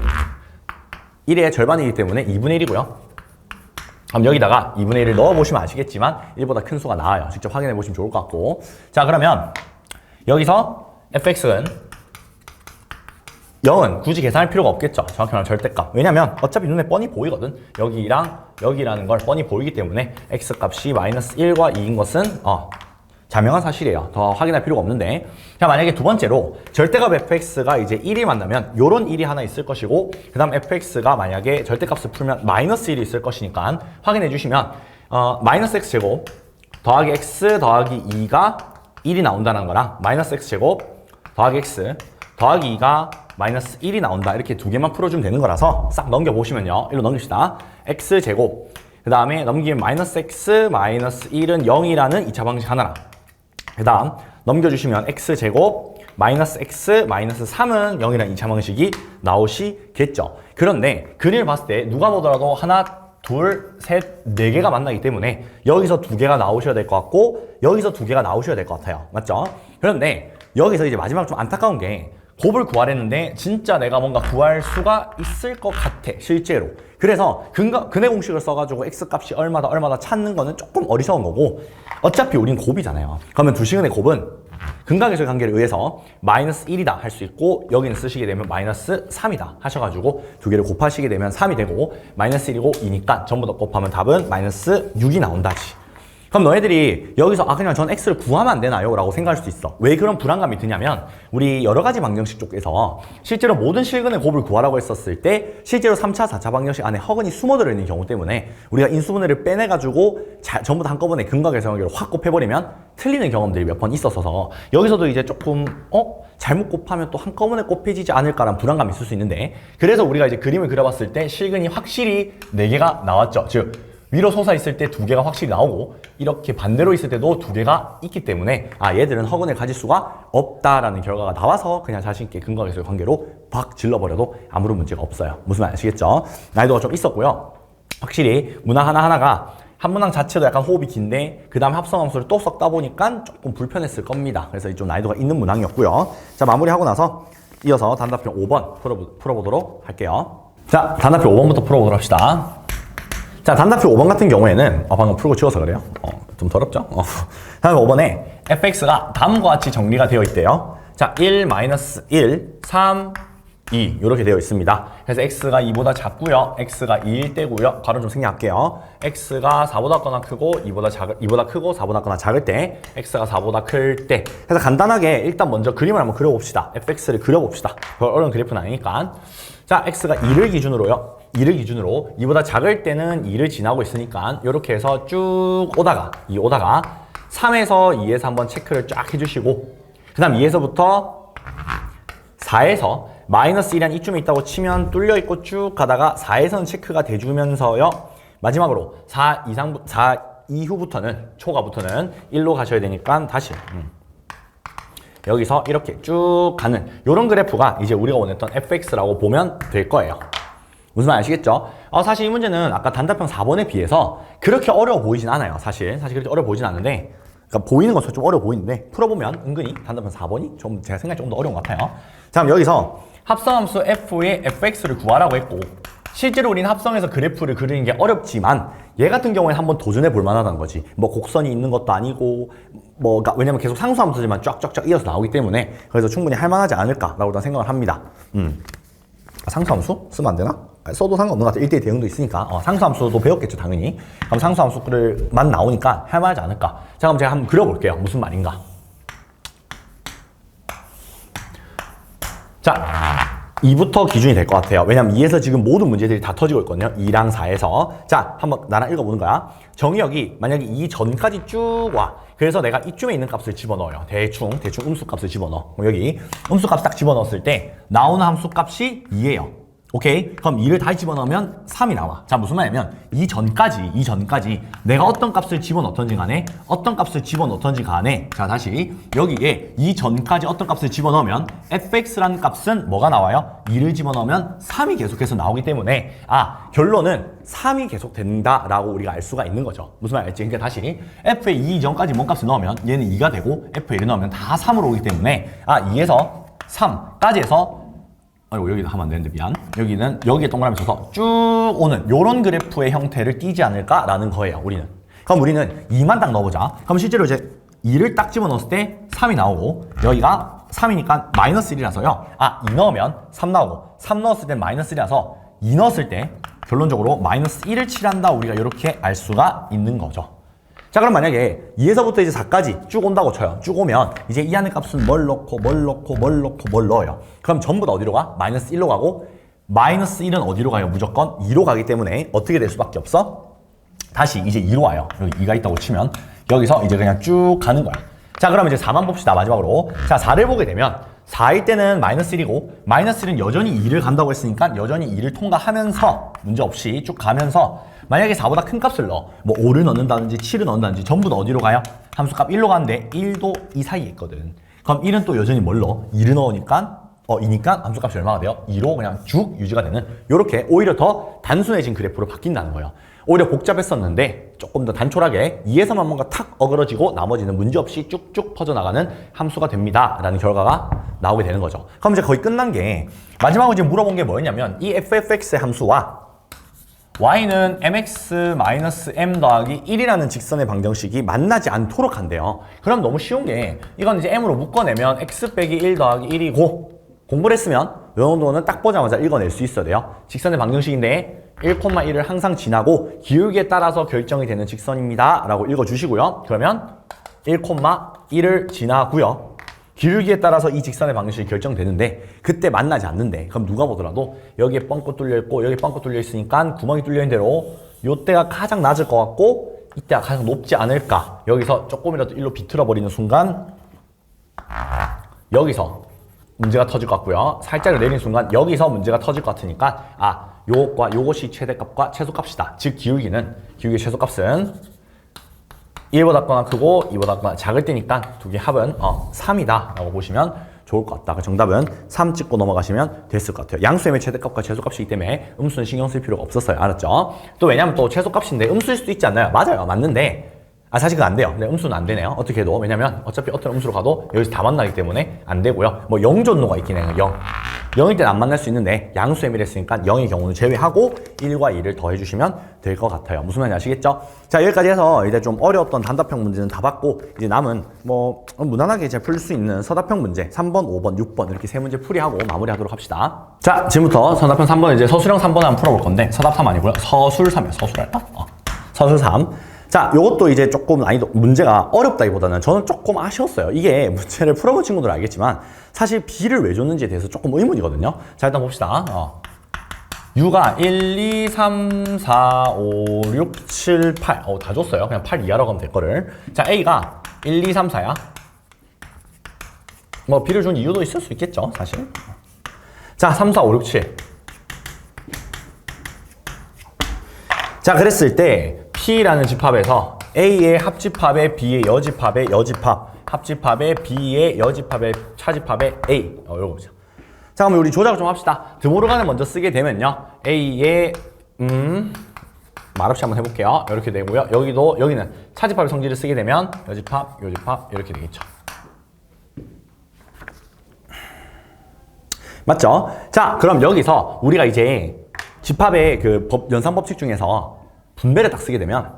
1의 절반이기 때문에 2분의 1이고요. 그럼 여기다가 2분의 1을 넣어보시면 아시겠지만 1보다 큰 수가 나와요. 직접 확인해 보시면 좋을 것 같고. 자, 그러면 여기서 fx는 0은 굳이 계산할 필요가 없겠죠. 정확히 말하면 절대값. 왜냐면 어차피 눈에 뻔히 보이거든. 여기랑 여기라는 걸 뻔히 보이기 때문에 x값이 마이너스 1과 2인 것은 자명한 사실이에요. 더 확인할 필요가 없는데. 자, 만약에 두 번째로 절대값 fx가 이제 1이 만나면 요런 1이 하나 있을 것이고 그 다음 fx가 만약에 절대값을 풀면 마이너스 1이 있을 것이니까 확인해 주시면 마이너스 x제곱 더하기 x 더하기 2가 1이 나온다는 거랑 마이너스 x제곱 더하기 x 더하기 2가 마이너스 1이 나온다. 이렇게 두 개만 풀어주면 되는 거라서 싹 넘겨보시면요. 일로 넘깁시다. x제곱 그 다음에 넘기면 마이너스 x 마이너스 1은 0이라는 2차 방식 하나랑 그 다음 넘겨주시면 x제곱 마이너스 x 마이너스 3은 0이라는 2차 방식이 나오시겠죠. 그런데 그림을 봤을 때 누가 보더라도 하나, 둘, 셋, 네 개가 만나기 때문에 여기서 두 개가 나오셔야 될 것 같고 여기서 두 개가 나오셔야 될 것 같아요. 맞죠? 그런데 여기서 이제 마지막 좀 안타까운 게 곱을 구하랬는데 진짜 내가 뭔가 구할 수가 있을 것 같아 실제로. 그래서 근해 공식을 써가지고 x값이 얼마다 찾는 거는 조금 어리석은 거고 어차피 우린 곱이잖아요. 그러면 두 시근의 곱은 근각에서의 관계를 의해서 마이너스 1이다 할 수 있고 여기는 쓰시게 되면 마이너스 3이다 하셔가지고 두 개를 곱하시게 되면 3이 되고 마이너스 1이고 2니까 전부 다 곱하면 답은 마이너스 6이 나온다지. 그럼 너희들이 여기서 그냥 전 x를 구하면 안 되나요? 라고 생각할 수도 있어. 왜 그런 불안감이 드냐면 우리 여러 가지 방정식 쪽에서 실제로 모든 실근의 곱을 구하라고 했었을 때 실제로 3차, 4차 방정식 안에 허근이 숨어 들어있는 경우 때문에 우리가 인수분해를 빼내가지고 전부 다 한꺼번에 근각에서 관계를 확 곱해버리면 틀리는 경험들이 몇 번 있었어서 여기서도 이제 조금 잘못 곱하면 또 한꺼번에 곱해지지 않을까라는 불안감이 있을 수 있는데 그래서 우리가 이제 그림을 그려봤을 때 실근이 확실히 4개가 나왔죠. 즉 위로 솟아 있을 때 2개가 확실히 나오고 이렇게 반대로 있을 때도 2개가 있기 때문에 얘들은 허근을 가질 수가 없다라는 결과가 나와서 그냥 자신 있게 근각에서의 관계로 박 질러버려도 아무런 문제가 없어요. 무슨 말 아시겠죠? 난이도가 좀 있었고요. 확실히 문항 하나하나가 한 문항 자체도 약간 호흡이 긴데 그 다음에 합성함수를 또 섞다 보니까 조금 불편했을 겁니다. 그래서 좀 난이도가 있는 문항이었고요. 자, 마무리하고 나서 이어서 단답형 5번 풀어보도록 할게요. 자, 단답형 5번부터 풀어보도록 합시다. 자, 단답형 5번 같은 경우에는 방금 풀고 지워서 그래요. 좀 더럽죠? 단답형 5번에 fx가 다음과 같이 정리가 되어 있대요. 자, 1, 마이너스 1, 3, 2 이렇게 되어 있습니다. 그래서 x가 2보다 작고요. x가 2일 때고요. 괄호 좀 생략할게요. x가 4보다 거나 크고 2보다 크고 4보다 거나 작을 때 x가 4보다 클 때. 그래서 간단하게 일단 먼저 그림을 한번 그려봅시다. fx를 그려봅시다. 어려운 그래프는 아니니까. 자, x가 2를 기준으로요. 2를 기준으로 2보다 작을 때는 2를 지나고 있으니까 이렇게 해서 쭉 오다가 3에서 2에서 한번 체크를 쫙 해주시고 그 다음 2에서부터 4에서 마이너스 1이 이쯤에 있다고 치면 뚫려 있고 쭉 가다가 4에서는 체크가 돼주면서요. 마지막으로 4 이후부터는 초과부터는 1로 가셔야 되니까 다시 여기서 이렇게 쭉 가는 이런 그래프가 이제 우리가 원했던 fx라고 보면 될 거예요. 무슨 말 아시겠죠? 사실 이 문제는 아까 단답형 4번에 비해서 그렇게 어려워 보이진 않아요. 사실 그렇게 어려워 보이진 않은데 그러니까 보이는 것은 좀 어려워 보이는데 풀어보면 은근히 단답형 4번이 좀 제가 생각에 조금 더 어려운 것 같아요. 자, 그럼 여기서 합성함수 f의 fx를 구하라고 했고 실제로 우리는 합성해서 그래프를 그리는 게 어렵지만 얘 같은 경우에는 한번 도전해 볼 만하다는 거지. 뭐 곡선이 있는 것도 아니고 그러니까 왜냐면 계속 상수함수지만 쫙쫙쫙 이어서 나오기 때문에 그래서 충분히 할 만하지 않을까라고 생각을 합니다. 상수함수 쓰면 안 되나? 써도 상관없는 것 같아요. 1대1 대응도 있으니까 상수함수도 배웠겠죠 당연히. 그럼 상수함수만 나오니까 할 만하지 않을까. 자, 그럼 제가 한번 그려볼게요. 무슨 말인가. 자, 2부터 기준이 될 것 같아요. 왜냐면 2에서 지금 모든 문제들이 다 터지고 있거든요. 2랑 4에서. 자, 한번 나랑 읽어보는 거야. 정의역이 만약에 2 전까지 쭉 와. 그래서 내가 이쯤에 있는 값을 집어넣어요. 대충 음수값을 집어넣어. 그럼 여기 음수값 딱 집어넣었을 때 나오는 함수값이 2예요. 오케이? 그럼 2를 다시 집어넣으면 3이 나와. 자, 무슨 말이냐면 이 전까지 내가 어떤 값을 집어넣던지 간에 자, 다시 여기에 이 전까지 어떤 값을 집어넣으면 fx라는 값은 뭐가 나와요? 2를 집어넣으면 3이 계속해서 나오기 때문에 결론은 3이 계속 된다라고 우리가 알 수가 있는 거죠. 무슨 말일지. 그러니까 다시 f의 2 이전까지 뭔 값을 넣으면 얘는 2가 되고 f의 1을 넣으면 다 3으로 오기 때문에 2에서 3까지 해서 여기도 하면 안 되는데 미안. 여기에 동그라미 쳐서 쭉 오는 요런 그래프의 형태를 띠지 않을까라는 거예요. 우리는. 그럼 우리는 2만 딱 넣어보자. 그럼 실제로 이제 2를 딱 집어넣었을 때 3이 나오고 여기가 3이니까 마이너스 1이라서요. 2 넣으면 3 나오고 3 넣었을 때 마이너스 1이라서 2 넣었을 때 결론적으로 마이너스 1을 칠한다. 우리가 이렇게 알 수가 있는 거죠. 자, 그럼 만약에 2에서부터 이제 4까지 쭉 온다고 쳐요. 쭉 오면 이제 이 안에 값은 뭘 넣고 뭘 넣어요. 그럼 전부 다 어디로 가? 마이너스 1로 가고 마이너스 1은 어디로 가요? 무조건 2로 가기 때문에 어떻게 될 수밖에 없어? 다시 이제 2로 와요. 여기 2가 있다고 치면 여기서 이제 그냥 쭉 가는 거야. 자, 그럼 이제 4만 봅시다. 마지막으로. 자, 4를 보게 되면 4일 때는 마이너스 1이고 마이너스 1은 여전히 2를 간다고 했으니까 여전히 2를 통과하면서 문제없이 쭉 가면서 만약에 4보다 큰 값을 넣어 뭐 5를 넣는다든지 7을 넣는다든지 전부 다 어디로 가요? 함수값 1로 가는데 1도 이 사이에 있거든. 그럼 1은 또 여전히 뭘 넣어? 2를 넣으니까 2니까 함수값이 얼마가 돼요? 2로 그냥 쭉 유지가 되는 요렇게 오히려 더 단순해진 그래프로 바뀐다는 거예요. 오히려 복잡했었는데 조금 더 단촐하게 2에서만 뭔가 탁 어그러지고 나머지는 문제없이 쭉쭉 퍼져나가는 함수가 됩니다 라는 결과가 나오게 되는 거죠. 그럼 이제 거의 끝난 게 마지막으로 지금 물어본 게 뭐였냐면 이 fx의 함수와 y는 mx-m 더하기 1이라는 직선의 방정식이 만나지 않도록 한대요. 그럼 너무 쉬운 게 이건 이제 m으로 묶어내면 x 빼기 1 더하기 1이고 공부를 했으면 이 정도는 딱 보자마자 읽어낼 수 있어야 돼요. 직선의 방정식인데 1,1을 항상 지나고 기울기에 따라서 결정이 되는 직선입니다 라고 읽어주시고요. 그러면 1,1을 지나고요. 기울기에 따라서 이 직선의 방정식이 결정되는데 그때 만나지 않는데 그럼 누가 보더라도 여기에 뻥긋 뚫려 있고 여기 뻥긋 뚫려 있으니까 구멍이 뚫려 있는 대로 요때가 가장 낮을 것 같고 이때가 가장 높지 않을까. 여기서 조금이라도 일로 비틀어 버리는 순간 여기서 문제가 터질 것 같고요. 살짝 내리는 순간 여기서 문제가 터질 것 같으니까 요것과 요것이 최대값과 최소값이다. 즉 기울기의 최소값은 1보다 작거나 크고 2보다 작거나 작을 때니까 두 개 합은 3이다 라고 보시면 좋을 것 같다. 정답은 3 찍고 넘어가시면 됐을 것 같아요. 양수의 최대값과 최소값이기 때문에 음수는 신경 쓸 필요가 없었어요. 알았죠? 또 왜냐면 또 최소값인데 음수일 수도 있지 않나요? 맞아요. 맞는데 사실 그거 안 돼요. 근데 음수는 안 되네요. 어떻게 해도. 왜냐면 어차피 어떤 음수로 가도 여기서 다 만나기 때문에 안 되고요. 뭐 0존노가 있긴 해요. 0일 때는 안 만날 수 있는데 양수의 미랬으니까 0의 경우는 제외하고 1과 2를 더해주시면 될 것 같아요. 무슨 말인지 아시겠죠? 자, 여기까지 해서 이제 좀 어려웠던 단답형 문제는 다 봤고 이제 남은 뭐 무난하게 이제 풀 수 있는 서답형 문제 3번, 5번, 6번 이렇게 세 문제 풀이하고 마무리하도록 합시다. 자, 지금부터 서답형 3번 이제 서술형 3번 한번 풀어볼 건데 서답 3 아니고요. 서술 3이요. 서술할까? 서술 3. 자, 요것도 이제 조금 난이도, 문제가 어렵다기보다는 저는 조금 아쉬웠어요. 이게 문제를 풀어본 친구들은 알겠지만 사실 B를 왜 줬는지에 대해서 조금 의문이거든요. 자, 일단 봅시다. U가 1, 2, 3, 4, 5, 6, 7, 8. 다 줬어요. 그냥 8 이하라고 하면 될 거를. 자, A가 1, 2, 3, 4야. 뭐 B를 준 이유도 있을 수 있겠죠, 사실. 자, 3, 4, 5, 6, 7. 자, 그랬을 때 P라는 집합에서 A의 합집합에 B의 여집합에 여집합, 합집합에 B의 여집합에 차집합에 A. 요거 보자. 자, 그럼 우리 조작을 좀 합시다. 드모르간을 먼저 쓰게 되면요. A의 말없이 한번 해볼게요. 이렇게 되고요. 여기는 차집합의 성질을 쓰게 되면 여집합, 요집합 이렇게 되겠죠. 맞죠? 자, 그럼 여기서 우리가 이제 집합의 그 연산법칙 중에서 분배를 딱 쓰게 되면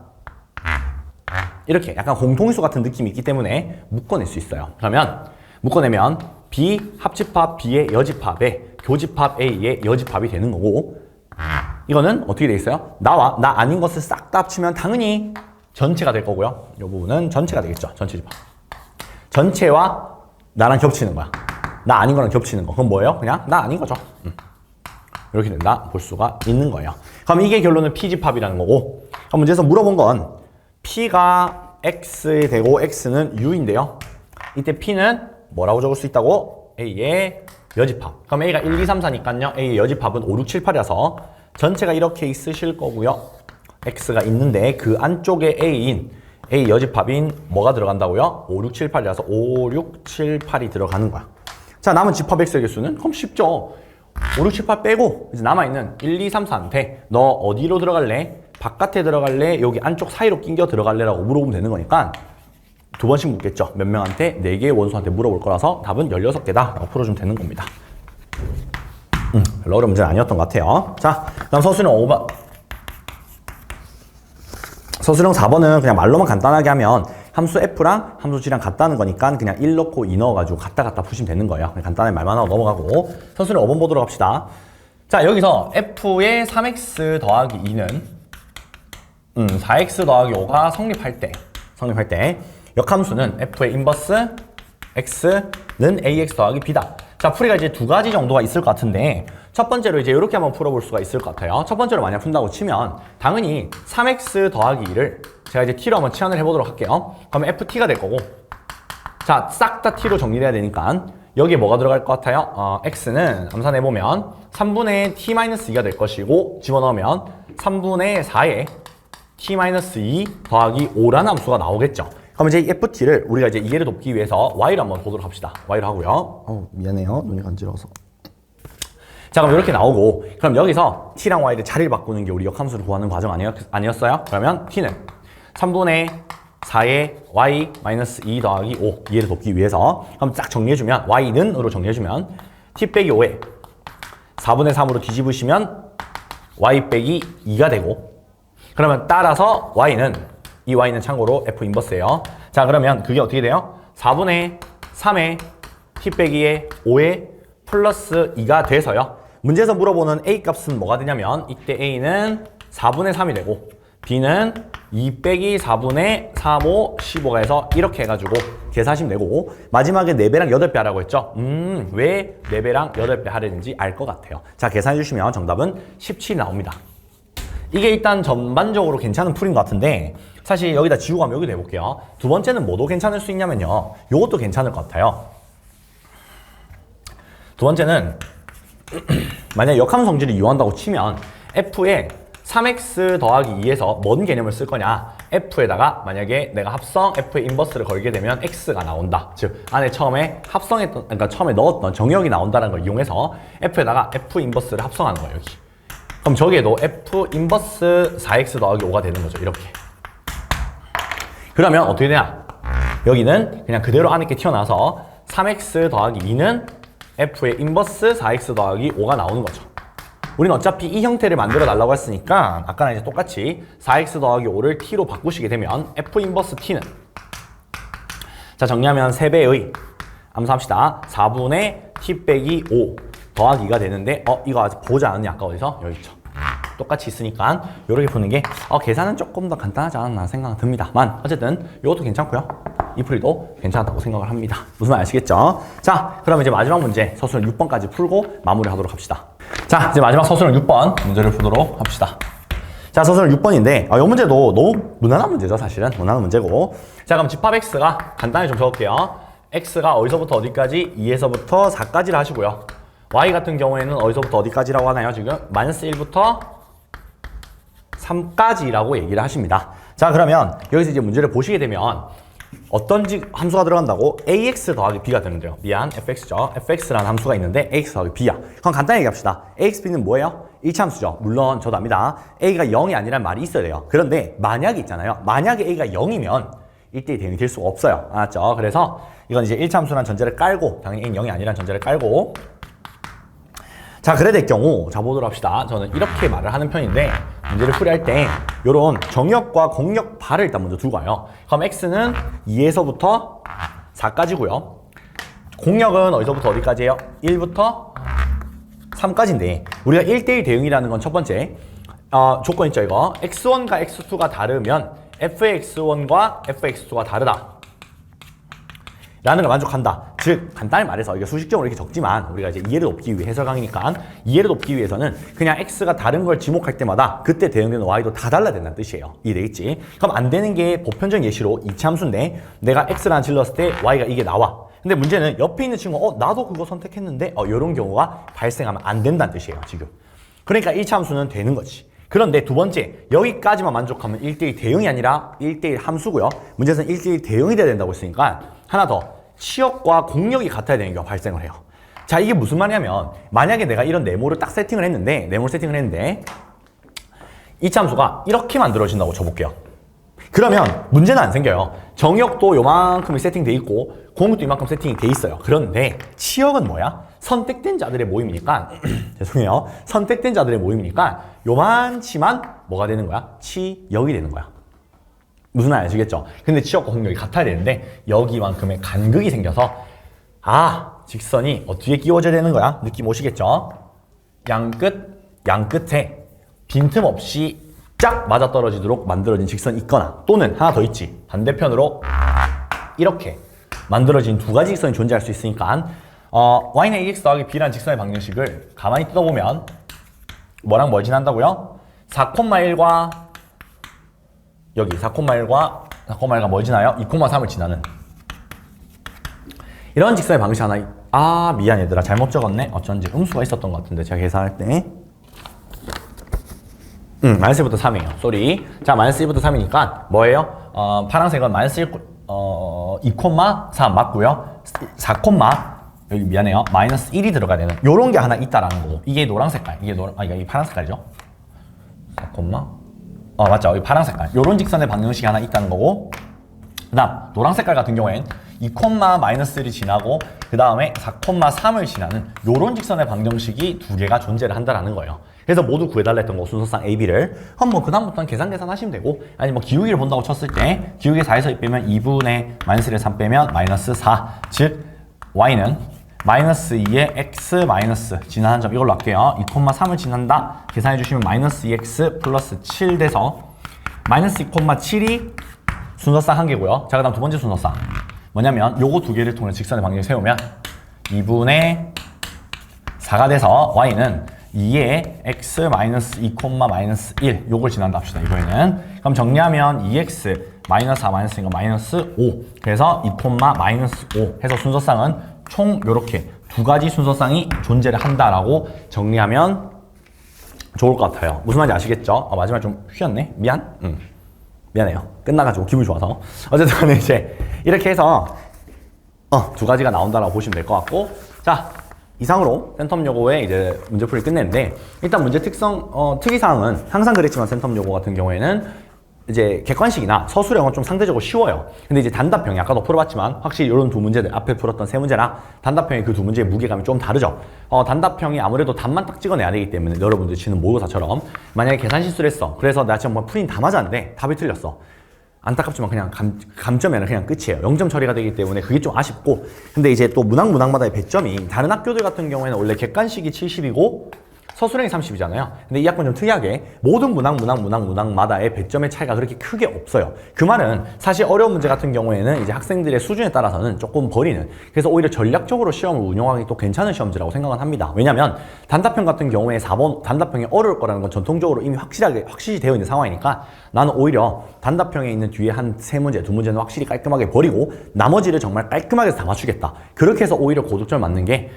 이렇게 약간 공통인수 같은 느낌이 있기 때문에 묶어낼 수 있어요. 그러면 묶어내면 B 합집합 B의 여집합에 교집합 A의 여집합이 되는 거고 이거는 어떻게 돼 있어요? 나와 나 아닌 것을 싹 다 합치면 당연히 전체가 될 거고요. 이 부분은 전체가 되겠죠. 전체 집합. 전체와 나랑 겹치는 거야. 나 아닌 거랑 겹치는 거. 그건 뭐예요? 그냥 나 아닌 거죠. 이렇게 된다 볼 수가 있는 거예요. 그럼 이게 결론은 P집합이라는 거고 그럼 문제에서 물어본 건 P가 X에 되고 X는 U인데요. 이때 P는 뭐라고 적을 수 있다고? A의 여집합. 그럼 A가 1, 2, 3, 4니까요. A의 여집합은 5, 6, 7, 8이라서 전체가 이렇게 있으실 거고요. X가 있는데 그 안쪽에 A인 A 여집합인 뭐가 들어간다고요? 5, 6, 7, 8이라서 5, 6, 7, 8이 들어가는 거야. 자, 남은 집합 X의 개수는? 그럼 쉽죠. 5, 6, 7, 8 빼고 이제 남아있는 1, 2, 3, 4한테 너 어디로 들어갈래? 바깥에 들어갈래? 여기 안쪽 사이로 낑겨 들어갈래? 라고 물어보면 되는 거니까 두 번씩 묻겠죠. 몇 명한테? 4개의 원수한테 물어볼 거라서 답은 16개다 라고 풀어주면 되는 겁니다. 별로 어려운 문제는 아니었던 것 같아요. 자, 그다음 서술형 5번. 서술형 4번은 그냥 말로만 간단하게 하면 함수 F랑 함수 G랑 같다는 거니까 그냥 1 넣고 2 넣어가지고 갔다 푸시면 되는 거예요. 그냥 간단하게 말만 하고 넘어가고 서술형 5번 보도록 합시다. 자, 여기서 F의 3x 더하기 2는 4x 더하기 5가 성립할 때 역함수는 F의 인버스 X는 AX 더하기 B다. 자, 풀이가 이제 두 가지 정도가 있을 것 같은데 첫 번째로 이제 이렇게 한번 풀어볼 수가 있을 것 같아요. 첫 번째로 만약 푼다고 치면 당연히 3x 더하기 2를 제가 이제 t로 한번 치환을 해보도록 할게요. 그러면 ft가 될 거고 자, 싹 다 t로 정리해야 되니까 여기에 뭐가 들어갈 것 같아요? x는 암산해보면 3분의 t-2가 될 것이고 집어넣으면 3분의 4에 t-2 더하기 5라는 함수가 나오겠죠. 그럼 이제 ft를 우리가 이제 이해를 돕기 위해서 y를 한번 보도록 합시다. y를 하고요. 미안해요. 눈이 간지러워서. 자, 그럼 이렇게 나오고 그럼 여기서 t랑 y를 자리를 바꾸는 게 우리 역함수를 구하는 과정 아니었어요? 그러면 t는 3분의 4의 y-2 더하기 5 이해를 돕기 위해서 그럼 딱 정리해주면 y는 으로 정리해주면 t 빼기 5에 4분의 3으로 뒤집으시면 y 빼기 2가 되고 그러면 따라서 이 y는 참고로 f 인버스예요. 자 그러면 그게 어떻게 돼요? 4분의 3의 t 빼기의 5의 플러스 2가 돼서요. 문제에서 물어보는 a 값은 뭐가 되냐면 이때 a는 4분의 3이 되고 b는 2 빼기 4분의 3, 5, 15가 해서 이렇게 해가지고 계산하시면 되고 마지막에 4배랑 8배 하라고 했죠? 왜 4배랑 8배 하려는지 알 것 같아요. 자 계산해 주시면 정답은 17이 나옵니다. 이게 일단 전반적으로 괜찮은 풀인 것 같은데 사실 여기다 지우고 가면 여기도 해볼게요. 두 번째는 뭐도 괜찮을 수 있냐면요. 요것도 괜찮을 것 같아요. 두 번째는 만약에 역함수 성질을 이용한다고 치면 f에 3x 더하기 2에서 뭔 개념을 쓸 거냐 f에다가 만약에 내가 합성 f의 인버스를 걸게 되면 x가 나온다. 즉 안에 처음에 합성했던 그러니까 처음에 넣었던 정역이 나온다는 걸 이용해서 f에다가 f 인버스를 합성하는 거예요. 여기. 그럼 저기에도 f 인버스 4x 더하기 5가 되는 거죠. 이렇게. 그러면 어떻게 되냐? 여기는 그냥 그대로 안에 게 튀어나와서 3x 더하기 2는 f의 인버스 4x 더하기 5가 나오는 거죠. 우리는 어차피 이 형태를 만들어 달라고 했으니까 아까랑 이제 똑같이 4x 더하기 5를 t로 바꾸시게 되면 f 인버스 t는 자 정리하면 3배의 암수합시다. 4분의 t 빼기 5 더하기가 되는데 이거 아직 보지 않았니? 아까 어디서? 여기 있죠. 똑같이 있으니까 이렇게 푸는 게 계산은 조금 더 간단하지 않았나 생각은 듭니다만 어쨌든 이것도 괜찮고요. 이 풀이도 괜찮다고 생각을 합니다. 무슨 말 아시겠죠? 자 그럼 이제 마지막 문제 서술은 6번까지 풀고 마무리하도록 합시다. 자 이제 마지막 서술은 6번 문제를 풀도록 합시다. 자 서술은 6번인데 이 문제도 너무 무난한 문제죠. 사실은 무난한 문제고 자 그럼 집합 x가 간단히 좀 적을게요. x가 어디서부터 어디까지? 2에서부터 4까지를 하시고요. y 같은 경우에는 어디서부터 어디까지라고 하나요? 지금 마이너스 1부터 3까지라고 얘기를 하십니다. 자 그러면 여기서 이제 문제를 보시게 되면 어떤 함수가 들어간다고? ax 더하기 b가 되는데요. 미안 fx죠. fx라는 함수가 있는데 ax 더하기 b야. 그럼 간단히 얘기합시다. ax, b는 뭐예요? 일차함수죠. 물론 저도 압니다. a가 0이 아니란 말이 있어야 돼요. 그런데 만약에 있잖아요. 만약에 a가 0이면 1대1 대응이 될 수가 없어요. 알았죠? 그래서 이건 이제 일차함수라는 전제를 깔고 당연히 a는 0이 아니란 전제를 깔고 자 그래 될 경우 자 보도록 합시다. 저는 이렇게 말을 하는 편인데 문제를 풀이할 때 이런 정역과 공역 발을 일단 먼저 두고 와요. 그럼 x는 2에서부터 4까지고요. 공역은 어디서부터 어디까지예요? 1부터 3까지인데 우리가 1대1 대응이라는 건 첫 번째 조건 있죠 이거. x1과 x2가 다르면 f의 x1과 f의 x2가 다르다. 라는 걸 만족한다. 즉 간단히 말해서 이게 수식적으로 이렇게 적지만 우리가 이제 이해를 돕기 위해 해설 강의니까 이해를 돕기 위해서는 그냥 x가 다른 걸 지목할 때마다 그때 대응되는 y도 다 달라야 된다는 뜻이에요. 이해되겠지? 그럼 안 되는 게 보편적인 예시로 이차함수인데 내가 x라는 질렀을 때 y가 이게 나와. 근데 문제는 옆에 있는 친구가 나도 그거 선택했는데 이런 경우가 발생하면 안 된다는 뜻이에요. 지금. 그러니까 1차함수는 되는 거지. 그런데 두 번째 여기까지만 만족하면 1대1 대응이 아니라 1대1 함수고요. 문제에서는 1대1 대응이 돼야 된다고 했으니까 하나 더 치역과 공역이 같아야 되는 경우가 발생을 해요. 자 이게 무슨 말이냐면 만약에 내가 이런 네모를 딱 세팅을 했는데 이 참수가 이렇게 만들어진다고 쳐볼게요. 그러면 문제는 안 생겨요. 정역도 요만큼이 세팅돼 있고 공역도 이만큼 세팅이 돼 있어요. 그런데 치역은 뭐야? 선택된 자들의 모임이니까 죄송해요. 선택된 자들의 모임이니까 요만치만 뭐가 되는 거야? 치역이 되는 거야. 무슨 말 아시겠죠? 근데 치역과 공역이 같아야 되는데 여기만큼의 간극이 생겨서 직선이 어떻게 끼워져야 되는 거야? 느낌 오시겠죠? 양끝에 빈틈없이 쫙 맞아떨어지도록 만들어진 직선이 있거나 또는 하나 더 있지. 반대편으로 이렇게 만들어진 두 가지 직선이 존재할 수 있으니까 y는 ax 더하기 b라는 직선의 방정식을 가만히 뜯어보면 뭐랑 뭘 지난다고요? 4,1과 여기 4,1과 뭘 지나요? 2,3을 지나는 이런 직선의 방식 하나 미안 얘들아 잘못 적었네. 어쩐지 음수가 있었던 것 같은데 제가 계산할 때 마이너스 1부터 3이에요. 쏘리. 자 마이너스 1부터 3이니까 뭐예요? 파란색은 마이너스 2,3 맞고요. 4, 여기 미안해요. 마이너스 1이 들어가야 되는 요런 게 하나 있다라는 거고 이게 노란 색깔 이게 파란 색깔이죠. 4, 맞죠. 여기 파란 색깔. 요런 직선의 방정식이 하나 있다는 거고 그 다음 노란 색깔 같은 경우엔 2,-1이 지나고 그 다음에 4,3을 지나는 요런 직선의 방정식이 두 개가 존재를 한다는 거예요. 그래서 모두 구해달라 했던 거 순서상 A, B를. 그럼 뭐 그다음부터는 계산 하시면 되고, 아니 뭐 기울기를 본다고 쳤을 때 기울기 4에서 2 빼면 2분의 마이너스 1에 3 빼면 마이너스 4. 즉 Y는 마이너스 2에 x 마이너스 지나는 점 이걸로 할게요. 2,3을 지난다. 계산해 주시면 마이너스 2x 플러스 7 돼서 마이너스 2,7이 순서상 한 개고요. 자, 그 다음 두 번째 순서상 뭐냐면 요거 두 개를 통해 직선의 방정을 세우면 2분의 4가 돼서 y는 2에 x 마이너스 2, 마이너스 1 요걸 지난다 합시다. 이거에는 그럼 정리하면 2x 마이너스 4 마이너스 이거 마이너스 5 그래서 2, 마이너스 5 해서 순서상은 총 요렇게 두 가지 순서상이 존재를 한다라고 정리하면 좋을 것 같아요. 무슨 말인지 아시겠죠? 마지막에 좀 휘었네? 미안해요. 끝나가지고 기분이 좋아서. 어쨌든 이제 이렇게 해서 두 가지가 나온다라고 보시면 될 것 같고, 자 이상으로 센텀 요거의 이제 문제풀이 끝냈는데, 일단 문제 특이사항은 항상 그랬지만 센텀 요거 같은 경우에는 이제 객관식이나 서술형은 좀 상대적으로 쉬워요. 근데 이제 단답형이 아까도 풀어봤지만 확실히 이런 두 문제들 앞에 풀었던 세 문제랑 단답형의 그 두 문제의 무게감이 좀 다르죠. 단답형이 아무래도 답만 딱 찍어내야 되기 때문에 여러분들 치는 모의고사처럼 만약에 계산 실수를 했어. 그래서 내가 지금 뭐 풀인 다 맞았는데 답이 틀렸어. 안타깝지만 그냥 감점에는 그냥 끝이에요. 0점 처리가 되기 때문에 그게 좀 아쉽고, 근데 이제 또 문항마다의 배점이 다른 학교들 같은 경우에는 원래 객관식이 70이고 서술형이 30이잖아요. 근데 이 학교는 좀 특이하게 모든 문항마다의 배점의 차이가 그렇게 크게 없어요. 그 말은 사실 어려운 문제 같은 경우에는 이제 학생들의 수준에 따라서는 조금 버리는, 그래서 오히려 전략적으로 시험을 운영하기 또 괜찮은 시험지라고 생각은 합니다. 왜냐면 단답형 같은 경우에 4번 단답형이 어려울 거라는 건 전통적으로 이미 확실히 되어 있는 상황이니까 나는 오히려 단답형에 있는 뒤에 한 세 문제, 두 문제는 확실히 깔끔하게 버리고 나머지를 정말 깔끔하게 다 맞추겠다. 그렇게 해서 오히려 고득점 맞는 게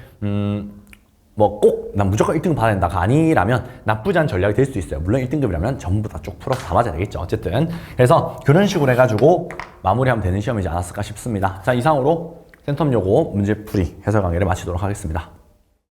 뭐 꼭 난 무조건 1등급 받아야 된다가 아니라면 나쁘지 않은 전략이 될 수도 있어요. 물론 1등급이라면 전부 다 쭉 풀어서 다 맞아야 되겠죠. 어쨌든 그래서 그런 식으로 해가지고 마무리하면 되는 시험이지 않았을까 싶습니다. 자, 이상으로 센텀 요거 문제풀이 해설 강의를 마치도록 하겠습니다.